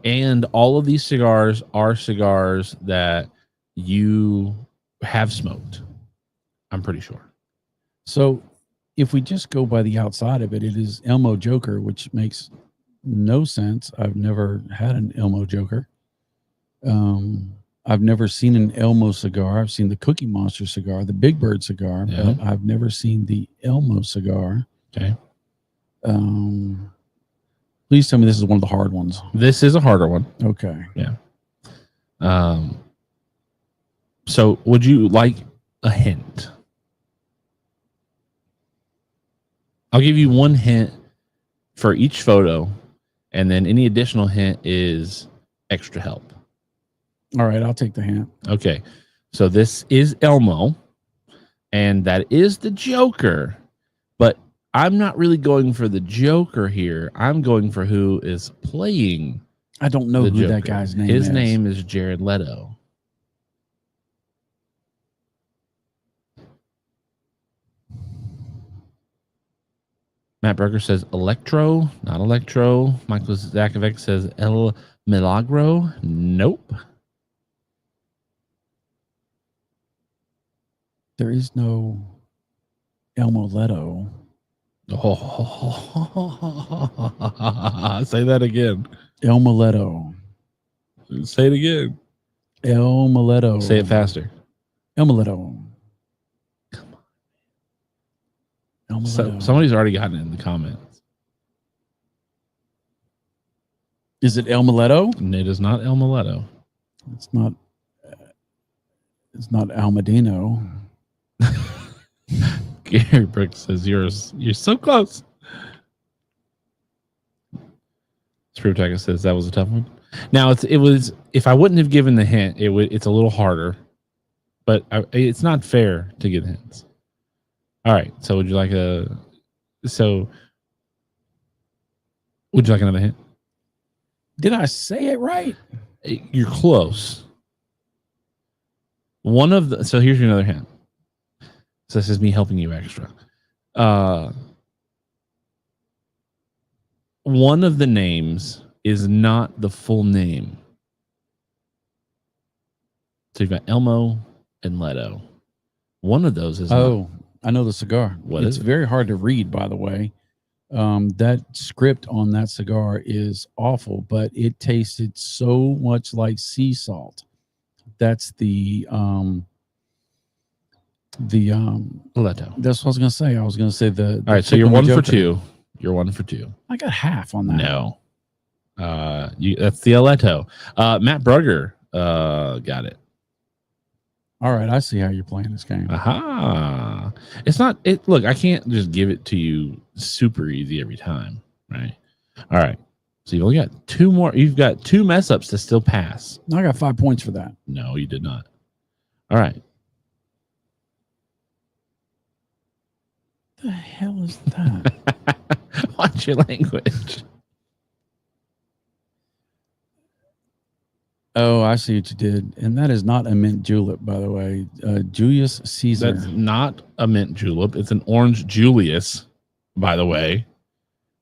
And all of these cigars are cigars that you have smoked. I'm pretty sure. So if we just go by the outside of it, it is Elmo Joker, which makes no sense. I've never had an Elmo Joker. I've never seen an Elmo cigar. I've seen the Cookie Monster cigar, the Big Bird cigar, Yeah. but I've never seen the Elmo cigar. Okay. Please tell me this is one of the hard ones. This is a harder one. Okay. So would you like a hint? I'll give you one hint for each photo, and then any additional hint is extra help. All right, I'll take the hint. Okay. So this is Elmo, and that is the Joker. But I'm not really going for the Joker here. I'm going for who is playing. I don't know the who Joker. that guy's name His is. name is Jared Leto. Matt Berger says Electro, not Electro. Michael Zakovic says El Milagro. Nope. There is no Elmo Leto. Oh, say that again. Elmo Leto. Say it again. Elmo Leto. Say it faster. Elmo Leto. Elmo So, Leto. somebody's already gotten it in the comments. Is it Elmo Leto? And it is not El Mileto. It's not. It's not Almadino. Gary Brooks says you're so close. Screwtacker says that was a tough one. Now it was if I wouldn't have given the hint, it's a little harder, but it's not fair to give hints. All right, so would you like another hint? Did I say it right? You're close. So here's your another hint. So this is me helping you extra. One of the names is not the full name. So you've got Elmo and Leto. One of those is not. I know the cigar. It's very hard to read, by the way. That script on that cigar is awful, but it tasted so much like sea salt. That's the Leto. That's what I was gonna say. I was gonna say the all right, so you're 1 for 2. You're 1 for 2. I got half on that. No. That's the Leto. Matt Brugger got it. All right, I see how you're playing this game. Aha. It's not it look, I can't just give it to you super easy every time, right? All right. So you've only got 2 more. You've got 2 mess ups to still pass. I got 5 points for that. No, you did not. All right. What the hell is that? Watch your language. Oh, I see what you did. And that is not a mint julep, by the way. Julius Caesar. That's not a mint julep. It's an orange Julius, by the way.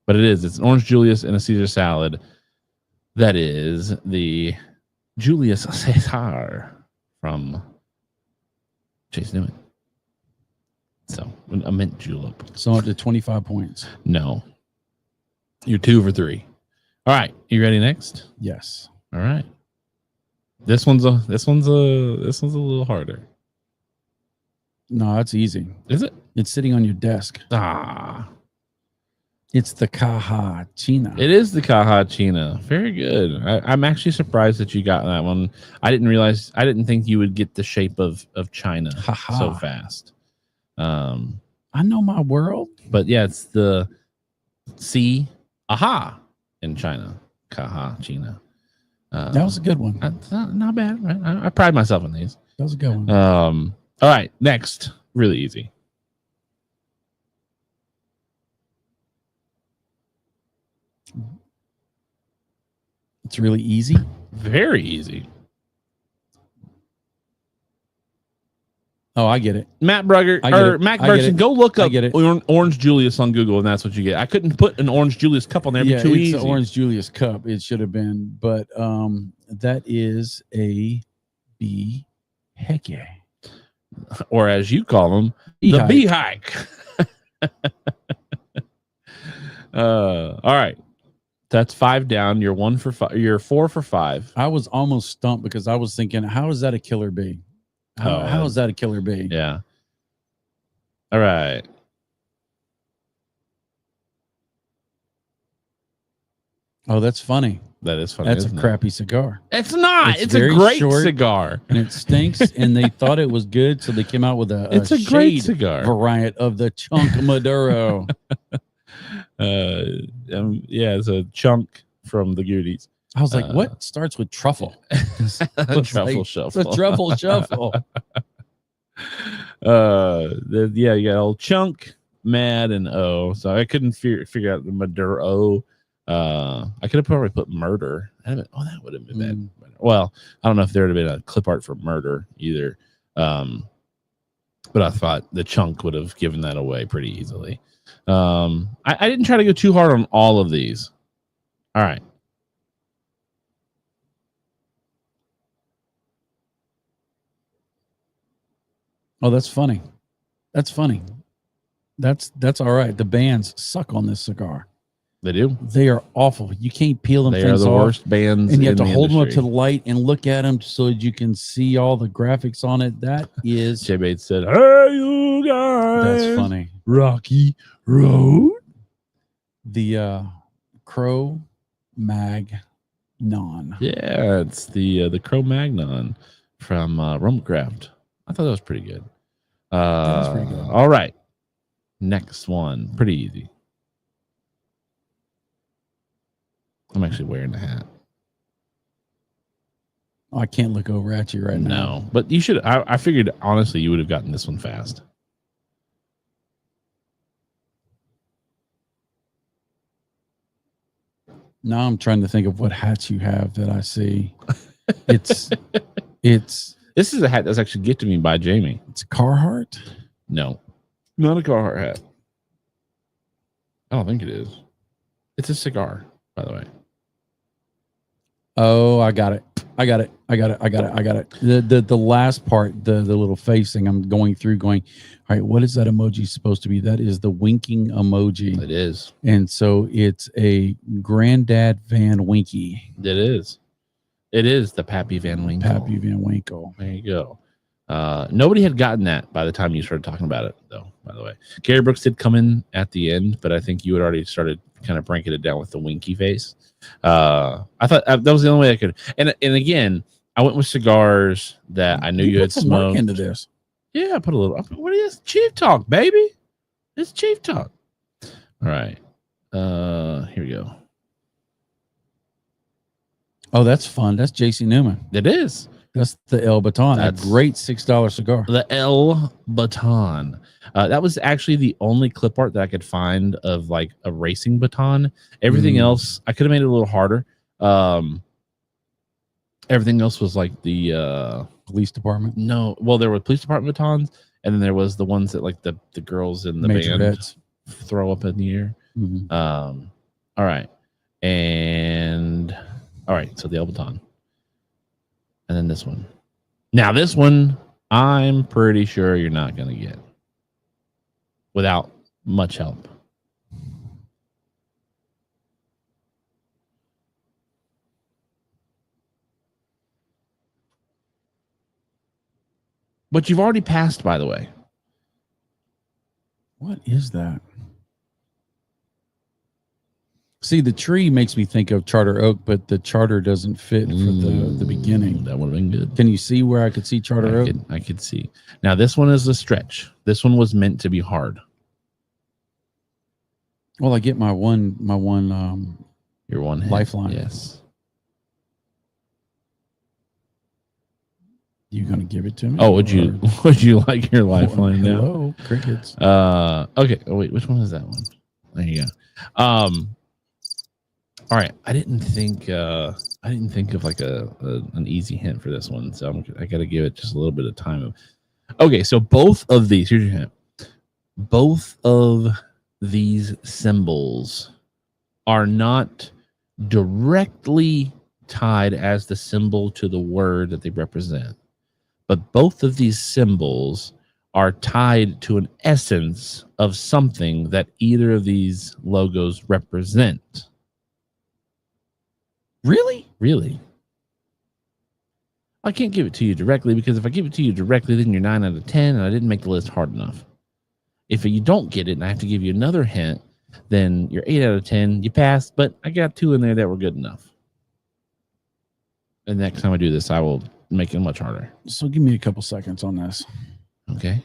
But it is. It's an orange Julius and a Caesar salad. That is the Julius Caesar from Chase Newman. So, a mint julep. So up to 25 points. No. You're 2 for 3. All right. You ready next? Yes. All right. This one's a little harder. No, it's easy. Is it? It's sitting on your desk. Ah. It's the Caja China. It is the Caja China. Very good. I'm actually surprised that you got that one. I didn't think you would get the shape of China so fast. I know my world. But yeah, it's the C aha in China. Caja China. That was a good one. Not bad, right? I pride myself in these. That was a good one. All right, next. Really easy. It's really easy. Very easy. Oh, I get it. Matt Brugger I get or it. Mac I get Bergson, it. go look I up get it. Orange Julius on Google, and that's what you get. I couldn't put an Orange Julius cup on there. It'd be too easy. It's an Orange Julius cup. It should have been, but that is a B Heke. Or as you call them, the bee hike. All right. That's 5 down. You're 1 for 5. You're 4 for 5. I was almost stumped because I was thinking, how is that a killer bee? How is that a killer bee? Yeah. All right. Oh, that's funny. That is funny. That's a crappy cigar. It's not. It's a very great short, cigar. And it stinks. And they thought it was good, so they came out with it's a great cigar variant of the Chunk Maduro. Yeah, it's a chunk from the Goodies. I was like, what starts with truffle? Truffle shuffle. It's a truffle shuffle. Yeah, you got old Chunk, Mad, and O. So I couldn't figure out the Maduro. I could have probably put Murder. That would have been bad. Well, I don't know if there would have been a clip art for Murder either. But I thought the Chunk would have given that away pretty easily. I didn't try to go too hard on all of these. All right. Oh, that's funny. That's funny. That's all right. The bands suck on this cigar. They do. They are awful. You can't peel them. They are the worst bands, and you have to hold industry. them up to the light and look at them so that you can see all the graphics on it. That is. Jay Bates said, "Hey, you guys." That's funny. Rocky Road. The Crow Magnon. Yeah, it's the Crow Magnon from Rumcraft. I thought that was pretty good. That was pretty good. All right. Next one. Pretty easy. I'm actually wearing the hat. Oh, I can't look over at you right now. No, but you should. I figured, honestly, you would have gotten this one fast. Now I'm trying to think of what hats you have that I see. It's this is a hat that's actually gifted to me by Jamie. It's Carhartt? No, not a Carhartt hat. I don't think it is. It's a cigar, by the way. Oh, I got it. The last part, the little face thing, I'm going through going, all right, what is that emoji supposed to be? That is the winking emoji. It is. And so it's a Granddad Van Winky. It is. It is the Pappy Van Winkle. Pappy Van Winkle. There you go. Nobody had gotten that by the time you started talking about it, though, by the way. Gary Brooks did come in at the end, but I think you had already started kind of breaking it down with the winky face. I thought that was the only way I could. And again, I went with cigars that I knew you had smoked. Into this. Yeah, I put a little. What is Chief Talk, baby? It's Chief Talk. All right. Here we go. Oh, that's fun. That's JC Newman. It is. That's the El Baton. That's a great $6 cigar. The El Baton. That was actually the only clip art that I could find of like a racing baton. Everything else, I could have made it a little harder. Everything else was like the police department. No, well, there were police department batons, and then there was the ones that like the girls in the band throw up in the air. All right, and all right, so the El Baton. And then this one. Now, this one, I'm pretty sure you're not going to get without much help. But you've already passed, by the way. What is that? See, the tree makes me think of Charter Oak, but the charter doesn't fit for the beginning. That would have been good. Can you see where I could see Charter Oak? I could see. Now, this one is a stretch. This one was meant to be hard. Well, I get my one your one hit. Lifeline. Yes. You gonna give it to me? Oh, would you like your lifeline now? Hello, crickets. Okay. Oh wait, which one is that one? There you go. All right. I didn't think of like an easy hint for this one, so I got to give it just a little bit of time. Okay, so both of these, here's your hint. Both of these symbols are not directly tied as the symbol to the word that they represent. But both of these symbols are tied to an essence of something that either of these logos represent. Really? Really? I can't give it to you directly because if I give it to you directly, then you're 9 out of 10, and I didn't make the list hard enough. If you don't get it and I have to give you another hint, then you're 8 out of 10. You passed, but I got 2 in there that were good enough. And next time I do this, I will make it much harder. So give me a couple seconds on this. Okay.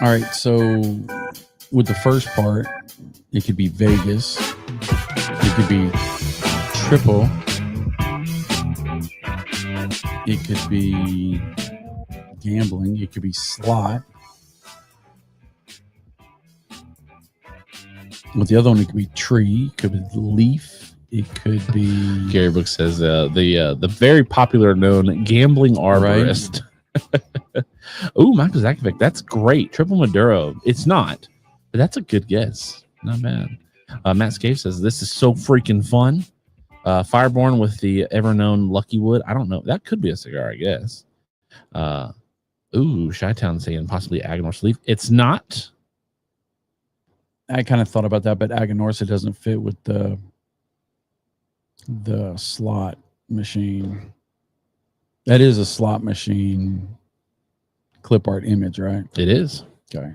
All right. So with the first part, it could be Vegas. It could be triple. It could be gambling. It could be slot. With the other one, it could be tree. It could be leaf. It could be. Gary Brooks says the very popular known gambling arborist. Right. Oh, Michael Zakovic. That's great. Triple Maduro. It's not, but that's a good guess. Not bad. Matt Scave says this is so freaking fun. Fireborn with the ever-known Lucky Wood. I don't know. That could be a cigar, I guess. Chi-Town saying possibly Aganorsa leaf. It's not. I kind of thought about that, but Aganorsa doesn't fit with the slot machine. That is a slot machine clip art image, right? It is. Okay.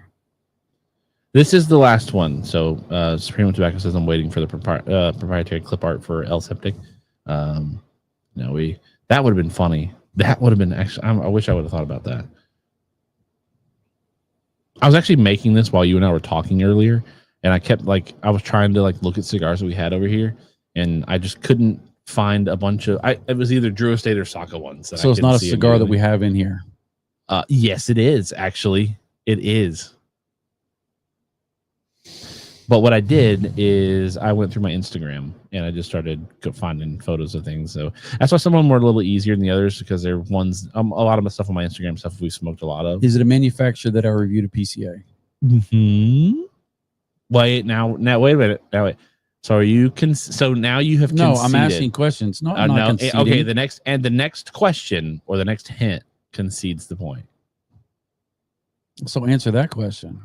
This is the last one. So Supremo Tobacco says I'm waiting for the proprietary clip art for El Septic. That would have been funny. That would have been actually. I wish I would have thought about that. I was actually making this while you and I were talking earlier, and I was trying to look at cigars that we had over here, and I just couldn't find a bunch of. It was either Drew Estate or Saka ones. So it's not a cigar that we have in here. Yes, it is actually. It is. But what I did is I went through my Instagram and I just started finding photos of things. So that's why some of them were a little easier than the others because they're ones. A lot of my stuff on my Instagram stuff we smoked a lot of. Is it a manufacturer that I reviewed a PCA? Mm-hmm. Wait wait a minute. Now wait. So are you? So now you have. No, conceded. I'm asking questions. No, I'm not conceding. Okay. The next question or the next hint concedes the point. So answer that question.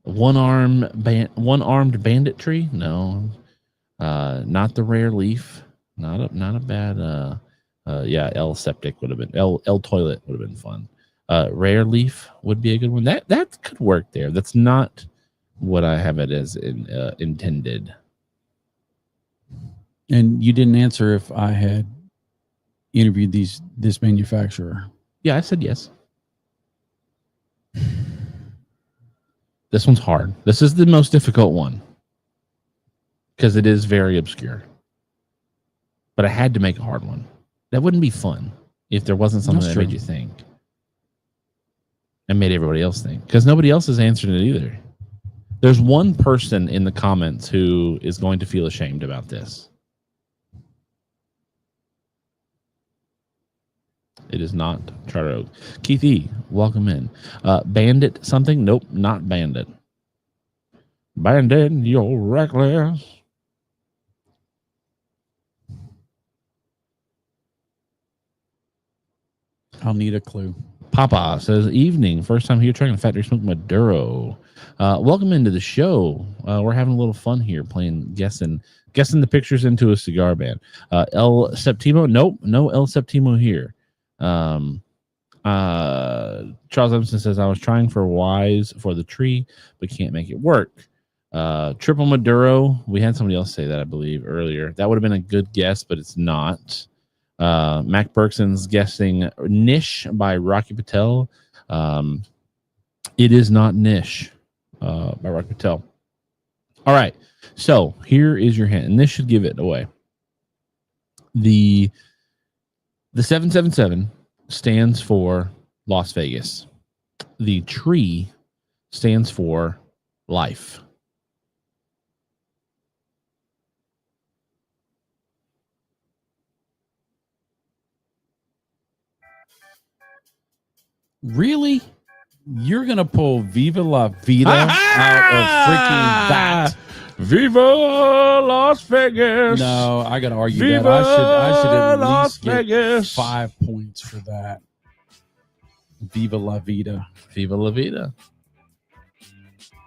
One-armed banditry? No. Not the rare leaf. Not a bad El Septic would have been El Toilet would have been fun. Rare leaf would be a good one. That could work there. That's not what I have it as intended. And you didn't answer if I had interviewed this manufacturer. Yeah, I said yes. This one's hard. This is the most difficult one because it is very obscure. But I had to make a hard one. That wouldn't be fun if there wasn't something that made you think and made everybody else think because nobody else has answered it either. There's one person in the comments who is going to feel ashamed about this. It is not Charter Oak. Keith E., welcome in. Bandit something? Nope, not Bandit. Bandit, you're reckless. I'll need a clue. Papa says, evening. First time here trying to factory smoke Maduro. Welcome into the show. We're having a little fun here playing guessing the pictures into a cigar band. El Septimo? Nope, no El Septimo here. Charles Emerson says I was trying for Wise for the tree, but can't make it work. Triple Maduro. We had somebody else say that I believe earlier. That would have been a good guess, but it's not. Mac Bergson's guessing Niche by Rocky Patel. It is not Niche by Rocky Patel. All right, so here is your hint, and this should give it away. The 777 stands for Las Vegas. The tree stands for life. Really? You're gonna pull Viva La Vida out of freaking that? Viva Las Vegas! No, I gotta argue Viva that. I should at Las least get Vegas! 5 points for that. Viva La Vida. Viva La Vida.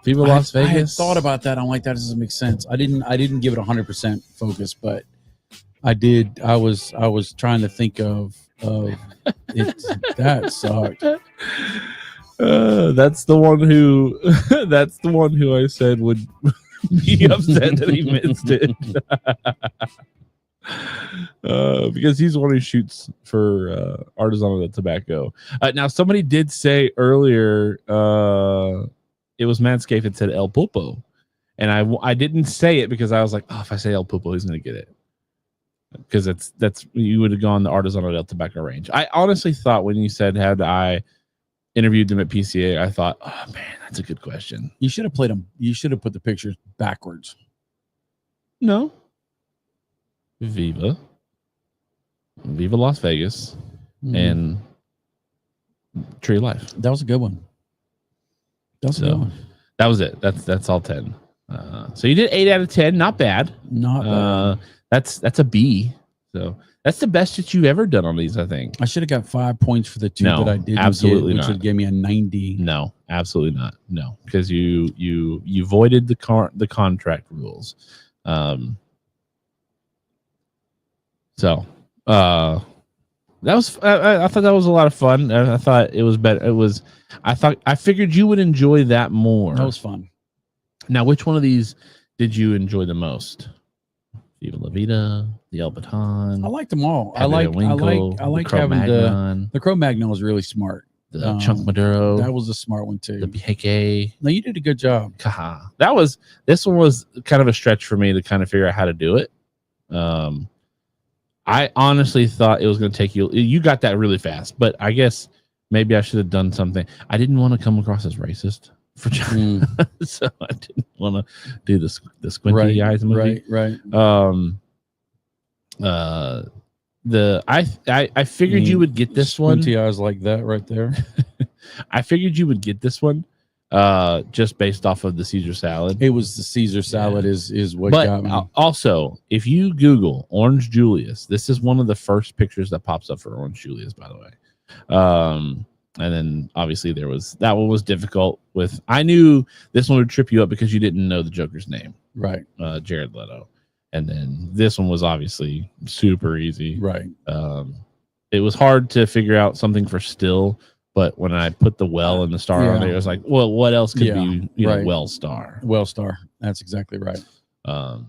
Viva Las Vegas. I had thought about that. I'm like, that doesn't make sense. I didn't give it 100% focus, but I did. I was trying to think of it. That sucked. That's the one who that's the one who I said would be upset that he missed it. Because he's the one who shoots for Artisanal Tobacco. Now somebody did say earlier it was Manscaped that said El Pulpo, and I didn't say it because I was like, oh, if I say El Pulpo, he's gonna get it, because that's you would have gone the Artisanal del Tobacco range. I honestly thought when you said had I interviewed them at PCA, I thought, oh man, that's a good question. You should have played them. You should have put the pictures backwards. No. Viva Las Vegas, and Tree of Life. That was a good one. That's a good one. That was it. That's all 10. So you did 8 out of 10. Not bad. Not bad. That's a B. So that's the best that you've ever done on these, I think. I should have got 5 points for the two that I did. Absolutely get, which not. would give me a 90. No, absolutely not. No, because you voided the contract rules. So that was I thought that was a lot of fun. I thought it was better. I figured you would enjoy that more. That was fun. Now, which one of these did you enjoy the most? Viva La Vida, the El Baton. I liked them all. I like having the Cro-Magnon was really smart. The Chunk Maduro. That was a smart one too. The Biheke. No, you did a good job. This one was kind of a stretch for me to kind of figure out how to do it. I honestly thought it was going to take you got that really fast, but I guess maybe I should have done something. I didn't want to come across as racist for China, so I didn't want to do the squinty eyes movie. Right. I figured you would get this one. Squinty eyes like that right there. I figured you would get this one, just based off of the Caesar salad. It was the Caesar salad is what got me. Also, if you Google Orange Julius, this is one of the first pictures that pops up for Orange Julius, by the way. And then obviously that one was difficult with. I knew this one would trip you up because you didn't know the Joker's name, right? Jared Leto. And then this one was obviously super easy, right? It was hard to figure out something for Still. But when I put the well and the star on there, I was like, well, what else could be, know, well star? Well star. That's exactly right. All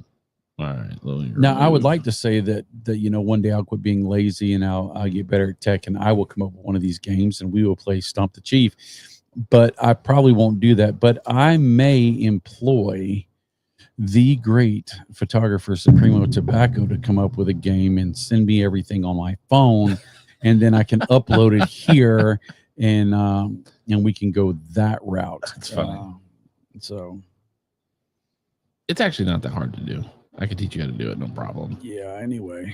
right. Now, I would like to say that one day I'll quit being lazy and I'll get better at tech and I will come up with one of these games and we will play Stump the Chief. But I probably won't do that. But I may employ the great photographer Supremo Tobacco to come up with a game and send me everything on my phone, and then I can upload it here. And we can go that route. It's funny. So it's actually not that hard to do. I could teach you how to do it, no problem. Yeah. Anyway,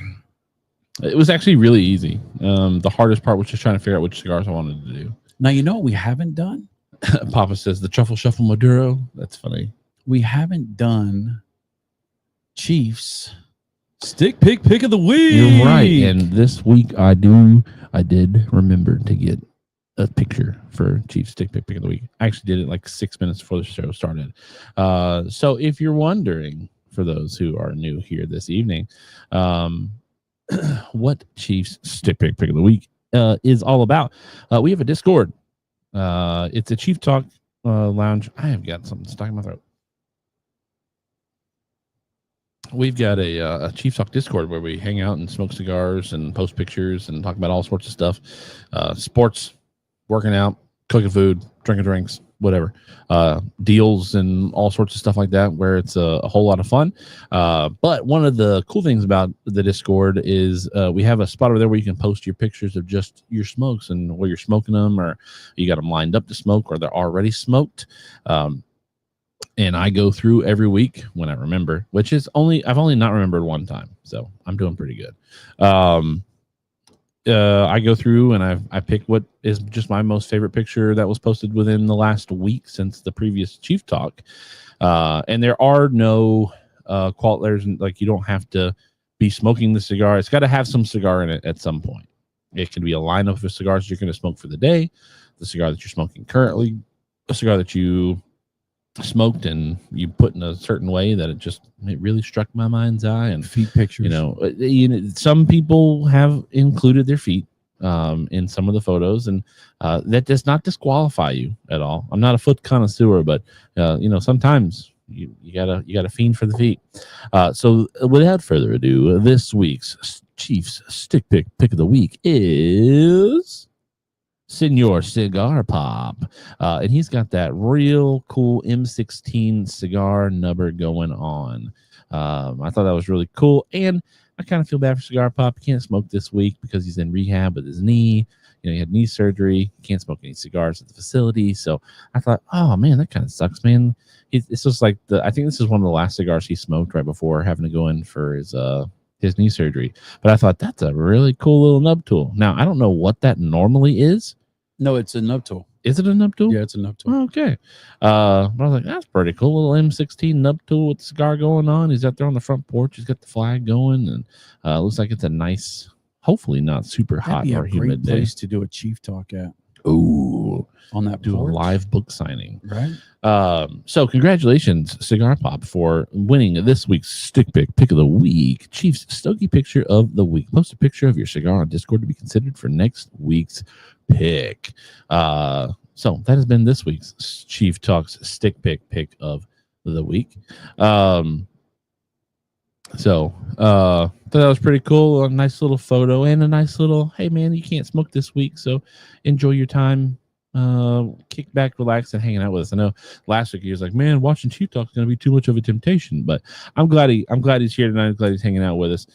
it was actually really easy. The hardest part was just trying to figure out which cigars I wanted to do. Now you know what we haven't done. Papa says the Truffle Shuffle Maduro. That's funny. We haven't done Chief's Stick Pick of the Week. You're right. And this week I did remember to get a picture for Chief Stick Pick of the Week. I actually did it like 6 minutes before the show started. So if you're wondering, for those who are new here this evening, what Chief's Stick Pick of the Week is all about, we have a Discord. It's a Chief Talk lounge. I have got something stuck in my throat. We've got a Chief Talk Discord where we hang out and smoke cigars and post pictures and talk about all sorts of stuff, sports, working out, cooking food, drinking drinks, whatever, deals and all sorts of stuff like that, where it's a whole lot of fun. But one of the cool things about the Discord is we have a spot over there where you can post your pictures of just your smokes and where you're smoking them, or you got them lined up to smoke, or they're already smoked. And I go through every week when I remember, which is I've only not remembered one time. So I'm doing pretty good. I go through and I pick what is just my most favorite picture that was posted within the last week since the previous Chief Talk. And there are no there's like you don't have to be smoking the cigar. It's got to have some cigar in it at some point. It can be a lineup of cigars you're going to smoke for the day, the cigar that you're smoking currently, a cigar that you smoked and you put in a certain way that it really struck my mind's eye. And feet pictures, some people have included their feet in some of the photos, and that does not disqualify you at all. I'm not a foot connoisseur, but sometimes you gotta fiend for the feet. So without further ado, this week's Chief's stick pick of the week is Senor Cigar Pop, and he's got that real cool M16 cigar nubber going on. I thought that was really cool, and I kind of feel bad for Cigar Pop. He can't smoke this week because he's in rehab with his knee. He had knee surgery. He can't smoke any cigars at the facility. So I thought, oh man, that kind of sucks, man. It's just like I think this is one of the last cigars he smoked right before having to go in for his knee surgery. But I thought that's a really cool little nub tool. Now I don't know what that normally is. No, it's a nub tool. Is it a nub tool? Yeah, it's a nub tool. Oh, okay. But I was like, that's pretty cool. Little M16 nub tool with the cigar going on. He's out there on the front porch. He's got the flag going, and looks like it's a nice, hopefully not super hot or humid day. Place to do a Chief Talk at. Ooh, on that do porch. A live book signing, right? So congratulations, Cigar Pop, for winning this week's stick pick of the week. Chief's Stogie picture of the week. Post a picture of your cigar on Discord to be considered for next week's pick. So that has been this week's Chief Talks stick pick of the week. So thought that was pretty cool. A nice little photo and a nice little, hey man, you can't smoke this week, so enjoy your time. Kick back, relax, and hanging out with us. I know last week he was like, man, watching Chief Talk is gonna be too much of a temptation, but I'm glad he's here tonight. I'm glad he's hanging out with us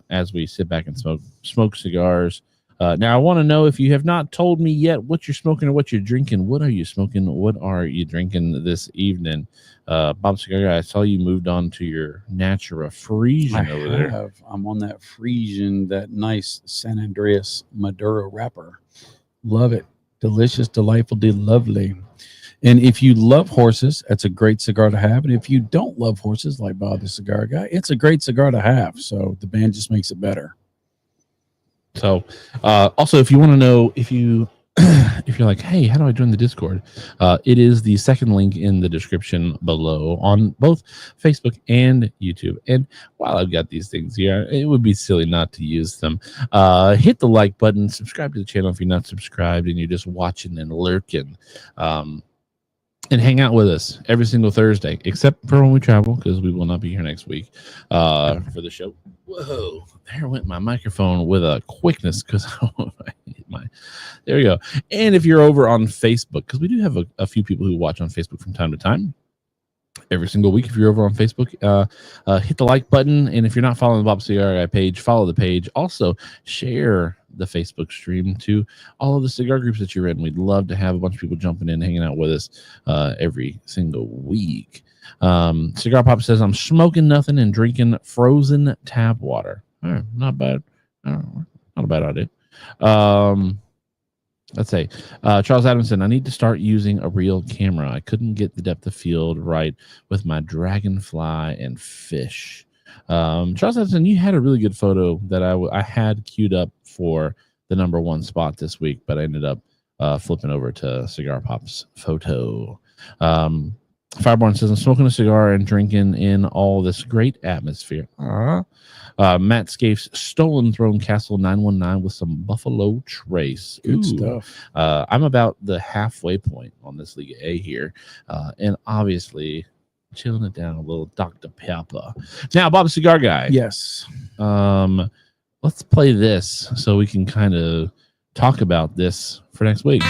as we sit back and smoke cigars. Now I want to know, if you have not told me yet what you're smoking or what you're drinking. What are you smoking? What are you drinking this evening? Bob Cigar Guy, I saw you moved on to your Natura Frisian over there. I'm on that Frisian, that nice San Andreas Maduro wrapper. Love it. Delicious, delightful, lovely. And if you love horses, that's a great cigar to have. And if you don't love horses, like Bob the Cigar Guy, it's a great cigar to have. So the band just makes it better. So also, if you want to know, if you're like, hey, how do I join the Discord? It is the second link in the description below on both Facebook and YouTube. And while I've got these things here, it would be silly not to use them. Hit the like button, subscribe to the channel if you're not subscribed and you're just watching and lurking. And hang out with us every single Thursday, except for when we travel, because we will not be here next week for the show. Whoa, there went my microphone with a quickness because there we go. And if you're over on Facebook, because we do have a few people who watch on Facebook from time to time, every single week, if you're over on Facebook, hit the like button. And if you're not following the Bob Cigar Guy page, follow the page. Also, share the Facebook stream to all of the cigar groups that you're in. We'd love to have a bunch of people jumping in, hanging out with us every single week. Cigar Pop says, I'm smoking nothing and drinking frozen tap water. Not bad. Not a bad idea. Let's say Charles Adamson, I need to start using a real camera. I couldn't get the depth of field right with my dragonfly and fish. Charles Adamson, you had a really good photo that I had queued up for the #1 spot this week, but I ended up flipping over to Cigar Pop's photo. Fireborn says, I'm smoking a cigar and drinking in all this great atmosphere. Matt Scafe's Stolen Throne Castle 919 with some Buffalo Trace. Good stuff. I'm about the halfway point on this Liga A here. And obviously chilling it down a little Dr. Pepper. Now, Bob Cigar Guy. Yes. Let's play this so we can kind of talk about this for next week.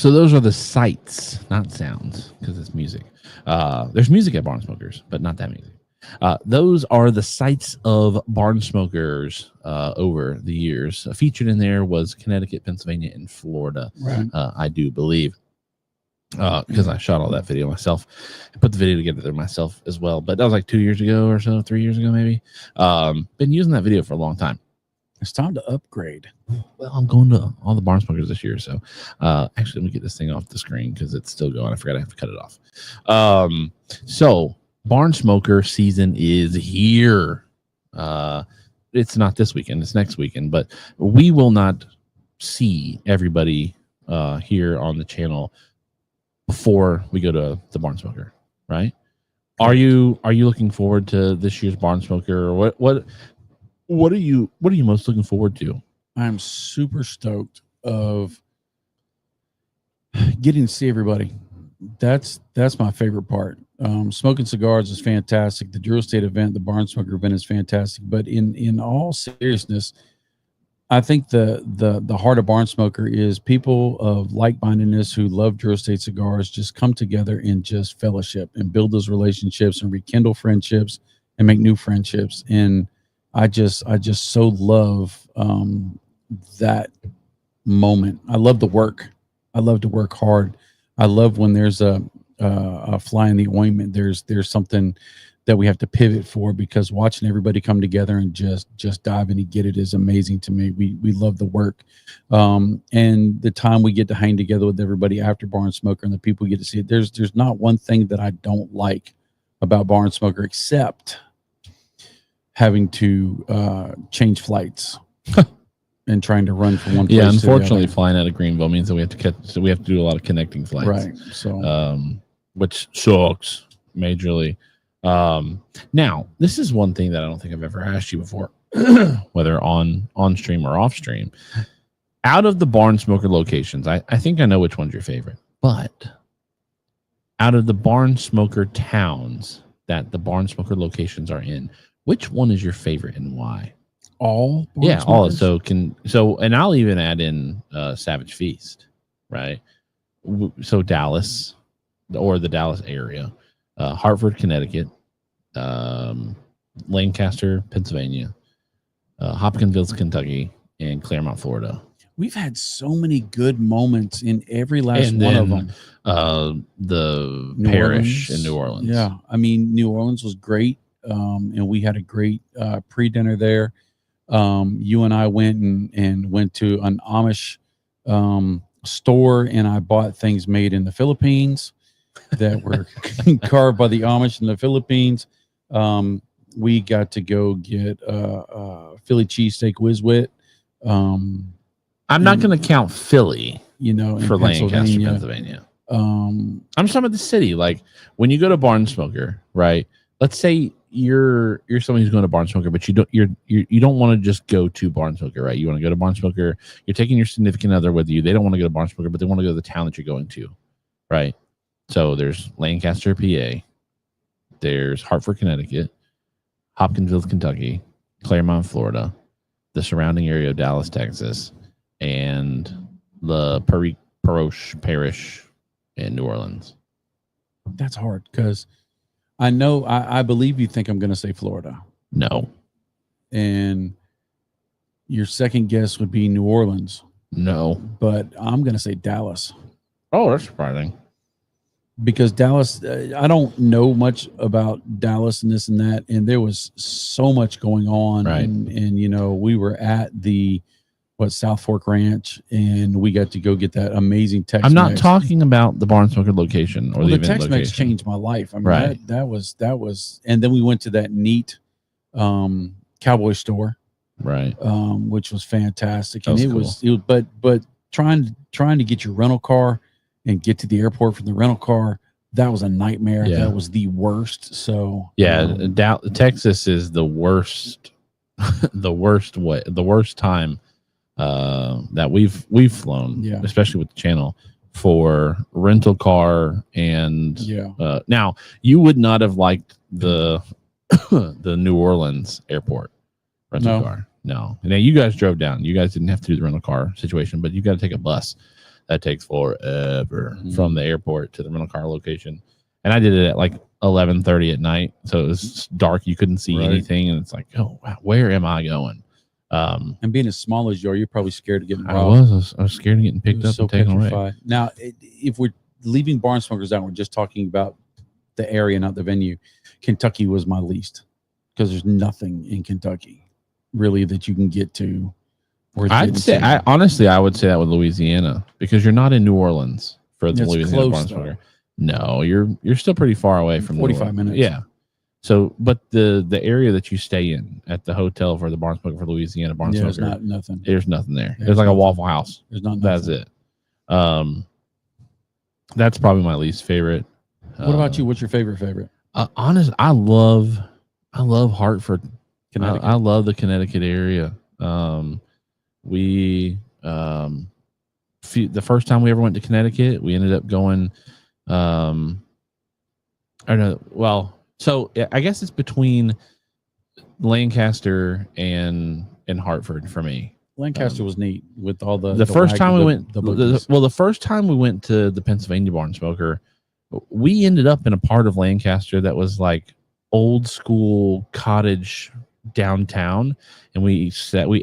So those are the sights, not sounds, because it's music. There's music at Barn Smokers, but not that music. Those are the sights of Barn Smokers over the years. Featured in there was Connecticut, Pennsylvania, and Florida, Right. I do believe, because I shot all that video myself. I put the video together there myself as well. But that was like 2 years ago or so, 3 years ago maybe. Been using that video for a long time. It's time to upgrade. Well, I'm going to all the Barn Smokers this year. So actually, let me get this thing off the screen because it's still going. I forgot I have to cut it off. So Barn Smoker season is here. It's not this weekend. It's next weekend. But we will not see everybody here on the channel before we go to the Barn Smoker, right? Are you looking forward to this year's Barn Smoker? Or what are you most looking forward to? I'm super stoked of getting to see everybody. That's my favorite part. Smoking cigars is fantastic. The Drew Estate event, the Barn Smoker event is fantastic. But in all seriousness, I think the heart of Barn Smoker is people of like-mindedness who love Drew Estate cigars just come together and just fellowship and build those relationships and rekindle friendships and make new friendships. And I just so love that moment. I love the work. I love to work hard. I love when there's a fly in the ointment. There's something that we have to pivot for, because watching everybody come together and just dive in and get it is amazing to me. We love the work, and the time we get to hang together with everybody after Barn Smoker and the people get to see it. There's not one thing that I don't like about Barn Smoker except having to change flights and trying to run from one place. Yeah, unfortunately, to the other. flying out of Greenville means that we have to do a lot of connecting flights, Right. So which sucks majorly. Now, this is one thing that I don't think I've ever asked you before, whether on stream or off stream. Out of the Barn Smoker locations, I think I know which one's your favorite, but out of the Barn Smoker towns that the Barn Smoker locations are in, which one is your favorite and why? all Barn Yeah, all. Smokers? And I'll even add in Savage Feast, right? So Dallas, or the Dallas area, Hartford, Connecticut, Lancaster, Pennsylvania, Hopkinsville, Kentucky, and Claremont, Florida. We've had so many good moments in every last one of them. The New parish Orleans. in New Orleans. Yeah, I mean, New Orleans was great, and we had a great pre-dinner there. You and I went to an Amish store, and I bought things made in the Philippines that were carved by the Amish in the Philippines. We got to go get Philly cheesesteak whiz-wit. I'm not going to count Philly, In for Lancaster, Pennsylvania. Pennsylvania. I'm just talking about the city. Like when you go to Barn Smoker, right? Let's say you're somebody who's going to Barn Smoker, but you don't want to just go to Barn Smoker, right? You want to go to Barn Smoker. You're taking your significant other with you. They don't want to go to Barn Smoker, but they want to go to the town that you're going to, right? So there's Lancaster, PA. There's Hartford, Connecticut, Hopkinsville, Kentucky, Claremont, Florida, the surrounding area of Dallas, Texas, and the parish in New Orleans. That's hard because I believe you think I'm going to say Florida. No. And your second guess would be New Orleans. No. But I'm going to say Dallas. Oh, that's surprising. Because Dallas, I don't know much about Dallas and this and that. And there was so much going on. Right. And we were at the South Fork Ranch, and we got to go get that amazing Tex-Mex. I'm not talking about the Barn Smoker location or the event Tex-Mex location. changed my life. I mean, Right. that was, and then we went to that neat cowboy store, Right. which was fantastic. That And was it was, but trying to get your rental car and get to the airport from the rental car, that was a nightmare. Yeah. That was the worst. So Yeah, Texas is the worst, the worst time that we've flown, Yeah. especially with the channel, for rental car. And yeah, now you would not have liked the the New Orleans airport rental No. car. No. Now you guys drove down. You guys didn't have to do the rental car situation, but you got to take a bus that takes forever from the airport to the rental car location. And I did it at like 11:30 at night, so it was dark. You couldn't see anything, and it's like, oh wow, where am I going? And being as small as you are, you're probably scared of getting robbed. I was scared of getting picked up and taken away. Now, if we're leaving barn smokers out, we're just talking about the area, not the venue. Kentucky was my least, because there's nothing in Kentucky really that you can get to. Honestly, I would say that with Louisiana, because you're not in New Orleans for the Louisiana barn smoker. No, you're still pretty far away from 45 minutes. Yeah. So, but the area that you stay in at the hotel for the barn smoker for Louisiana barn smoker, there's nothing. There's nothing there. There's like a Waffle House. There's nothing. That's it. That's probably my least favorite. What about you? What's your favorite? Honest, I love Hartford. Connecticut. I love the Connecticut area. The first time we ever went to Connecticut, we ended up going. So I guess it's between Lancaster and Hartford for me. Lancaster was neat with all the. The first time we went to the Pennsylvania barn smoker, we ended up in a part of Lancaster that was like old school cottage downtown, and we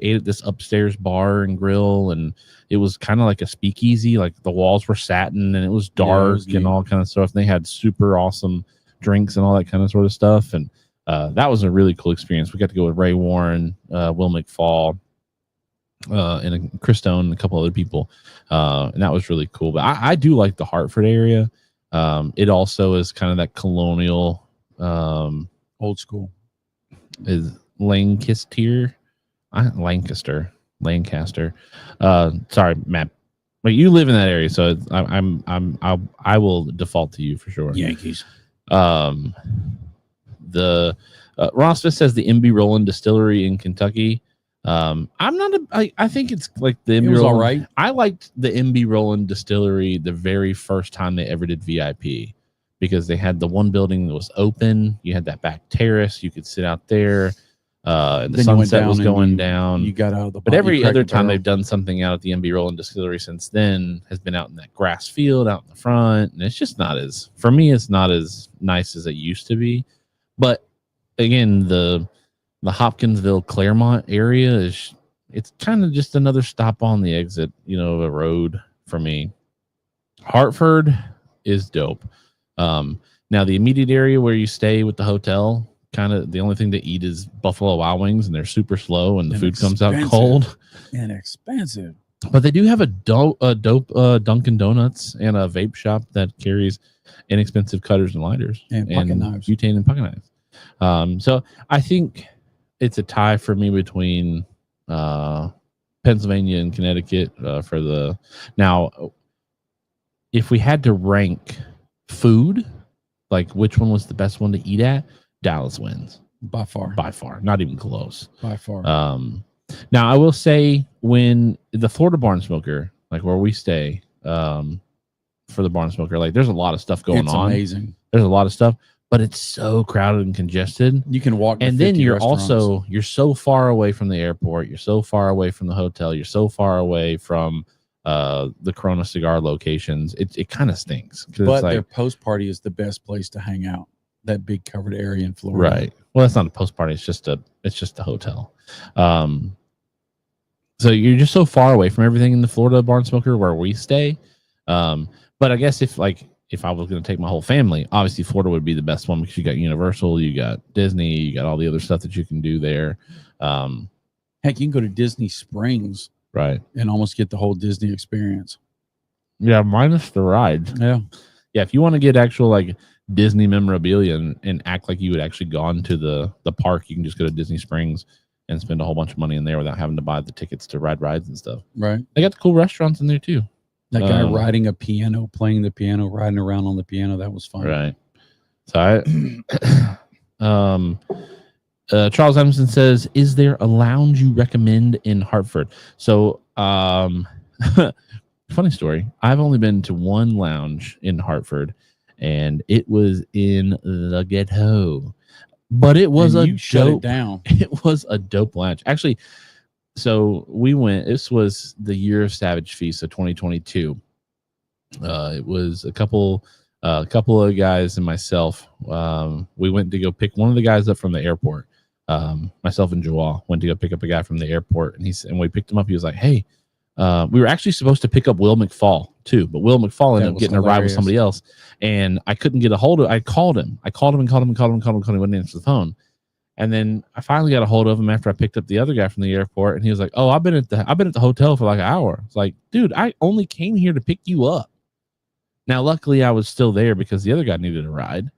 ate at this upstairs bar and grill, and it was kind of like a speakeasy. Like the walls were satin, and it was dark and all kind of stuff. And they had super awesome drinks and all that kind of sort of stuff, and that was a really cool experience. We got to go with Ray Warren, Will McFall, and Chris Stone and a couple other people, and that was really cool. But I do like the Hartford area. It also is kind of that colonial, old school. Is Lancaster. Sorry, Matt, but you live in that area, so I will default to you for sure. Yankees. Ross Smith says the MB Roland Distillery in Kentucky. I think it's like the MB Roland. All right. I liked the MB Roland Distillery the very first time they ever did VIP, because they had the one building that was open. You had that back terrace. You could sit out there. And the sunset was going down. You got out of the. But every other time they've done something out at the MB Roland Distillery since then has been out in that grass field out in the front, and it's just not as, for me, it's not as nice as it used to be. But again, the Hopkinsville Claremont area it's kind of just another stop on the exit, of a road for me. Hartford is dope. Now the immediate area where you stay with the hotel, kind of the only thing to eat is Buffalo Wild Wings, and they're super slow, and the food comes out cold and expensive. But they do have a dope Dunkin' Donuts and a vape shop that carries inexpensive cutters and lighters and pocket knives, butane and pocket knives. So I think it's a tie for me between Pennsylvania and Connecticut for the. Now, if we had to rank food, like which one was the best one to eat at, Dallas wins by far, not even close. By far. Now I will say, when the Florida barn smoker, like where we stay, for the barn smoker, like there's a lot of stuff going on. It's amazing. There's a lot of stuff, but it's so crowded and congested. You can walk, and then you're so far away from the airport. You're so far away from the hotel. You're so far away from the Corona Cigar locations. It kind of stinks. But their post party is the best place to hang out. That big covered area in Florida, right? Well, that's not a post party. It's just a hotel. So you're just so far away from everything in the Florida barn smoker where we stay. But I guess if I was going to take my whole family, obviously Florida would be the best one, because you got Universal, you got Disney, you got all the other stuff that you can do there. Heck, you can go to Disney Springs, right, and almost get the whole Disney experience. Yeah, minus the rides. Yeah. If you want to get actual like Disney memorabilia and act like you would actually gone to the park, you can just go to Disney Springs and spend a whole bunch of money in there without having to buy the tickets to ride rides and stuff. Right. They got the cool restaurants in there too. That guy riding a piano, playing the piano, riding around on the piano, that was fun. Right. So Charles Emerson says, is there a lounge you recommend in Hartford? So funny story. I've only been to one lounge in Hartford, and it was in the ghetto. But it was It was a dope lounge. Actually, so we went, this was the year of Savage Feast, so 2022. It was a couple of guys and myself. We went to go pick one of the guys up from the airport. Myself and Joel went to go pick up a guy from the airport, and we picked him up. He was like, "Hey," we were actually supposed to pick up Will McFall too, but Will McFall ended up getting a ride with somebody else, and I couldn't get a hold of. I called him. He wouldn't answer the phone. And then I finally got a hold of him after I picked up the other guy from the airport, and he was like, "Oh, I've been at the hotel for like an hour." It's like, dude, I only came here to pick you up. Now, luckily, I was still there because the other guy needed a ride.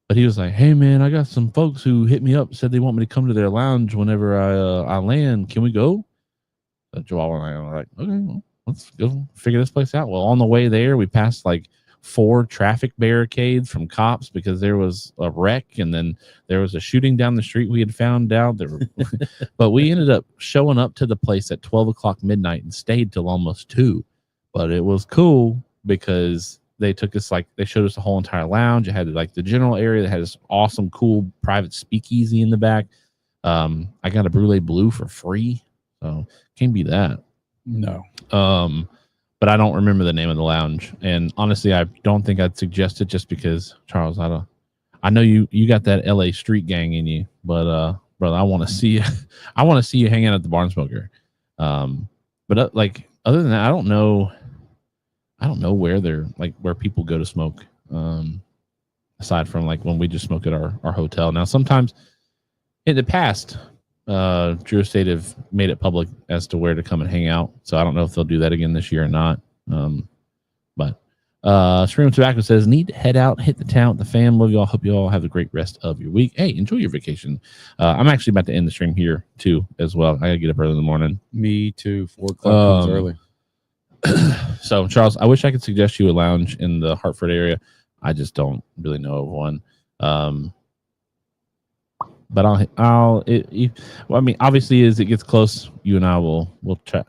But he was like, "Hey, man, I got some folks who hit me up, said they want me to come to their lounge whenever I land. Can we go?" Joel and I were like, "Okay, well, let's go figure this place out." Well, on the way there, we passed like 4 traffic barricades from cops because there was a wreck, and then there was a shooting down the street we had found out. But we ended up showing up to the place at 12 o'clock midnight and stayed till almost 2. But it was cool because they took us, like, they showed us the whole entire lounge. It had like the general area that had this awesome, cool private speakeasy in the back. I got a Brulee Blue for free, so can't beat that. No. But I don't remember the name of the lounge, and honestly, I don't think I'd suggest it just because, Charles, I know you got that LA street gang in you, but brother, I want to see you. I want to see you hanging out at the Barn Smoker. But like, other than that, I don't know where they're, like, where people go to smoke, aside from like when we just smoke at our hotel. Now, sometimes in the past, Drew Estate have made it public as to where to come and hang out, so I don't know if they'll do that again this year or not. But Stream of Tobacco says, "Need to head out, hit the town with the fam. Love y'all. Hope you all have a great rest of your week." Hey, enjoy your vacation. I'm actually about to end the stream here too, as well. I gotta get up early in the morning. Me too. 4 o'clock comes early. So, Charles, I wish I could suggest you a lounge in the Hartford area. I just don't really know of one. But well, I mean, obviously, as it gets close, you and I will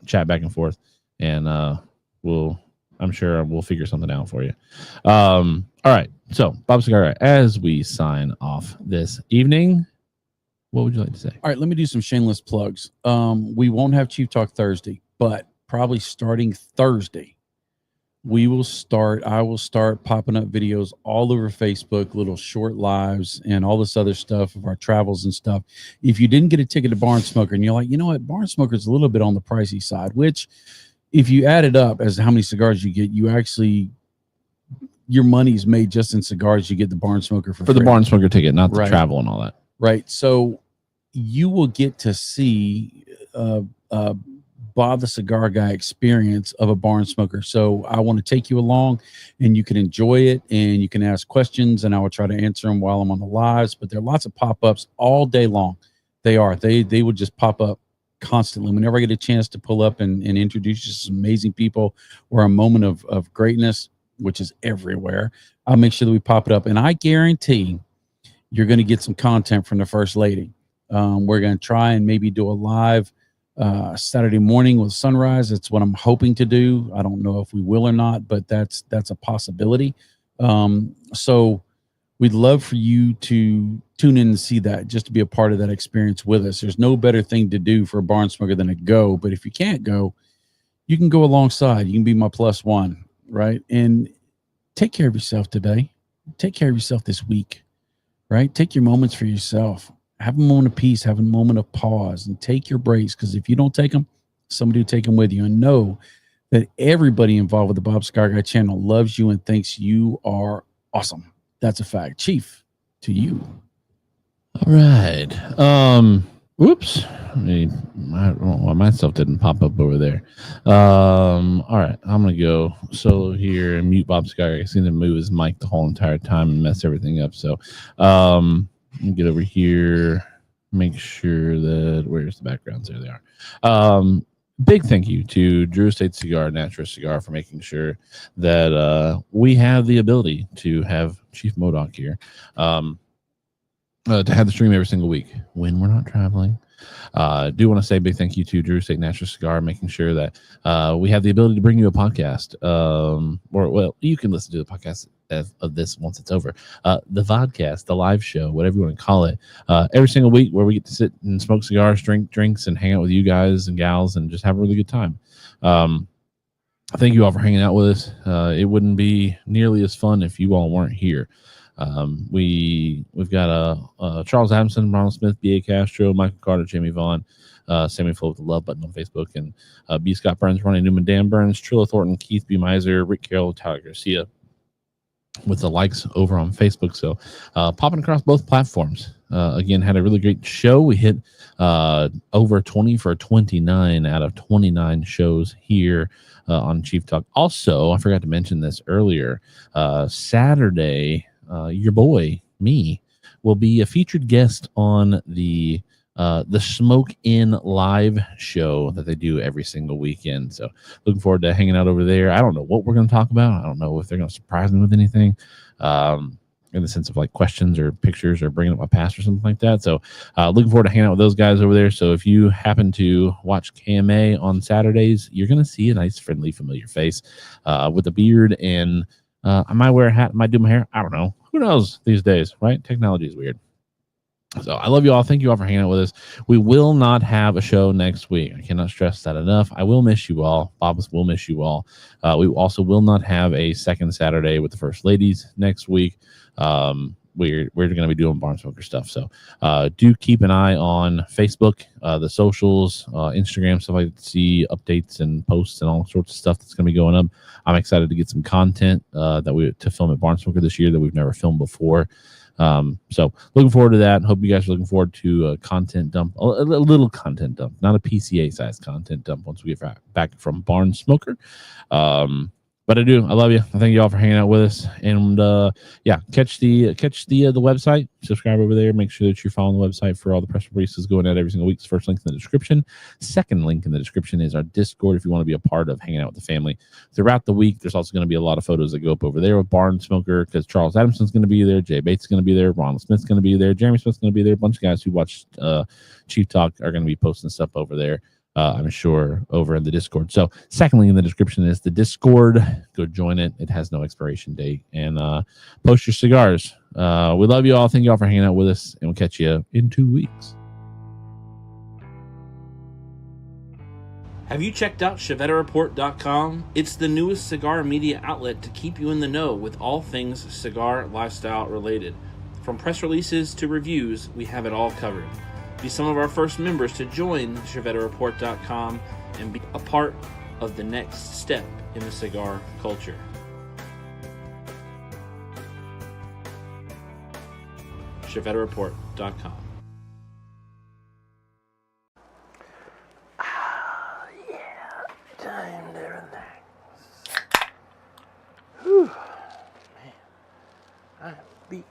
chat back and forth, and I'm sure we'll figure something out for you. All right. So, Bob Cigar Guy, as we sign off this evening, what would you like to say? All right, let me do some shameless plugs. We won't have Chief Talk Thursday, but probably starting Thursday, I will start popping up videos all over Facebook, little short lives and all this other stuff of our travels and stuff. If you didn't get a ticket to Barn Smoker and you're like, you know what, Barn Smoker is a little bit on the pricey side, which if you add it up as how many cigars you get, your money's made just in cigars. You get the Barn Smoker for free. The Barn Smoker ticket, not the travel and all that. Right. So you will get to see Bob the Cigar Guy experience of a Barn Smoker. So I want to take you along, and you can enjoy it, and you can ask questions, and I will try to answer them while I'm on the lives. But there are lots of pop-ups all day long. They will just pop up constantly. Whenever I get a chance to pull up and introduce you to some amazing people or a moment of greatness, which is everywhere, I'll make sure that we pop it up. And I guarantee you're going to get some content from the First Lady. We're going to try and maybe do a live Saturday morning with sunrise. That's what I'm hoping to do. I don't know if we will or not, but that's a possibility. So we'd love for you to tune in and see that, just to be a part of that experience with us. There's no better thing to do for a Barn Smoker than to go. But if you can't go, you can go alongside. You can be my plus one, right? And take care of yourself today. Take care of yourself this week, right? Take your moments for yourself. Have a moment of peace, have a moment of pause, and take your breaks, because if you don't take them, somebody will take them with you. And know that everybody involved with the Bob Cigar Guy channel loves you and thinks you are awesome. That's a fact. Chief, to you. All right. Whoops. Myself didn't pop up over there. All right. I'm going to go solo here and mute Bob Cigar Guy. I seen him move his mic the whole entire time and mess everything up. So, get over here, make sure that, where's the backgrounds? There they are. Big thank you to Drew Estate Cigar, Natura Cigar, for making sure that we have the ability to have Chief Modoc here, to have the stream every single week when we're not traveling. Do want to say a big thank you to Drew Estate Natura Cigar, making sure that we have the ability to bring you a podcast, or, well, you can listen to the podcast of this once it's over. The vodcast, the live show, whatever you want to call it, every single week, where we get to sit and smoke cigars, drink drinks, and hang out with you guys and gals and just have a really good time. thank you all for hanging out with us. It wouldn't be nearly as fun if you all weren't here. We've got Charles Adamson, Ronald Smith, B.A. Castro, Michael Carter, Jamie Vaughn, Sammy Flo with the love button on Facebook, and B. Scott Burns, Ronnie Newman, Dan Burns, Trillo Thornton, Keith B. Miser, Rick Carroll, Tyler Garcia with the likes over on Facebook. So popping across both platforms. Again, had a really great show. We hit over 20 for 29 out of 29 shows here on Chief Talk. Also, I forgot to mention this earlier. Saturday, your boy, me, will be a featured guest on the Smoke In live show that they do every single weekend. So looking forward to hanging out over there. I don't know what we're going to talk about. I don't know if they're going to surprise me with anything in the sense of like questions or pictures or bringing up my past or something like that. So looking forward to hanging out with those guys over there. So if you happen to watch KMA on Saturdays, you're going to see a nice, friendly, familiar face with a beard. And I might wear a hat, might do my hair. I don't know. Who knows these days, right? Technology is weird. So I love you all. Thank you all for hanging out with us. We will not have a show next week. I cannot stress that enough. I will miss you all. Bobbas will miss you all. We also will not have a second Saturday with the First Ladies next week. We're going to be doing Barn Smoker stuff. So do keep an eye on Facebook, the socials, Instagram, stuff like that, to see updates and posts and all sorts of stuff that's going to be going up. I'm excited to get some content to film at Barn Smoker this year that we've never filmed before. So looking forward to that. Hope you guys are looking forward to a content dump, a little content dump, not a PCA size content dump once we get back from Barn Smoker. But I love you. I thank you all for hanging out with us. And yeah, catch the website, subscribe over there. Make sure that you're following the website for all the press releases going out every single week. First link in the description. Second link in the description is our Discord if you want to be a part of hanging out with the family throughout the week. There's also going to be a lot of photos that go up over there with Barn Smoker because Charles Adamson's going to be there, Jay Bates is going to be there, Ronald Smith's going to be there, Jeremy Smith's going to be there. A bunch of guys who watched Chief Talk are going to be posting stuff over there. I'm sure over in the Discord. So secondly in the description is the Discord. Go join it. It has no expiration date. And post your cigars. We love you all. Thank you all for hanging out with us. And we'll catch you in 2 weeks. Have you checked out ChevetteReport.com? It's the newest cigar media outlet to keep you in the know with all things cigar lifestyle related. From press releases to reviews, we have it all covered. Be some of our first members to join ChevetteReport.com and be a part of the next step in the cigar culture. ChevetteReport.com. Yeah, time to relax. Whew, man, I'm beat.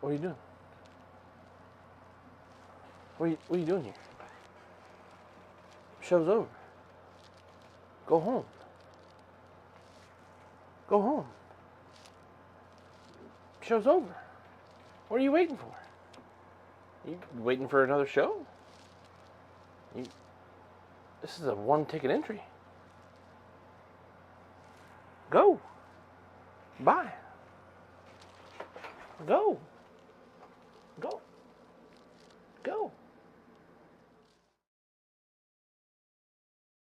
What are you doing? What are you doing here? Show's over. Go home. Go home. Show's over. What are you waiting for? You waiting for another show? This is a one-ticket entry. Go. Bye. Go. Go. Go.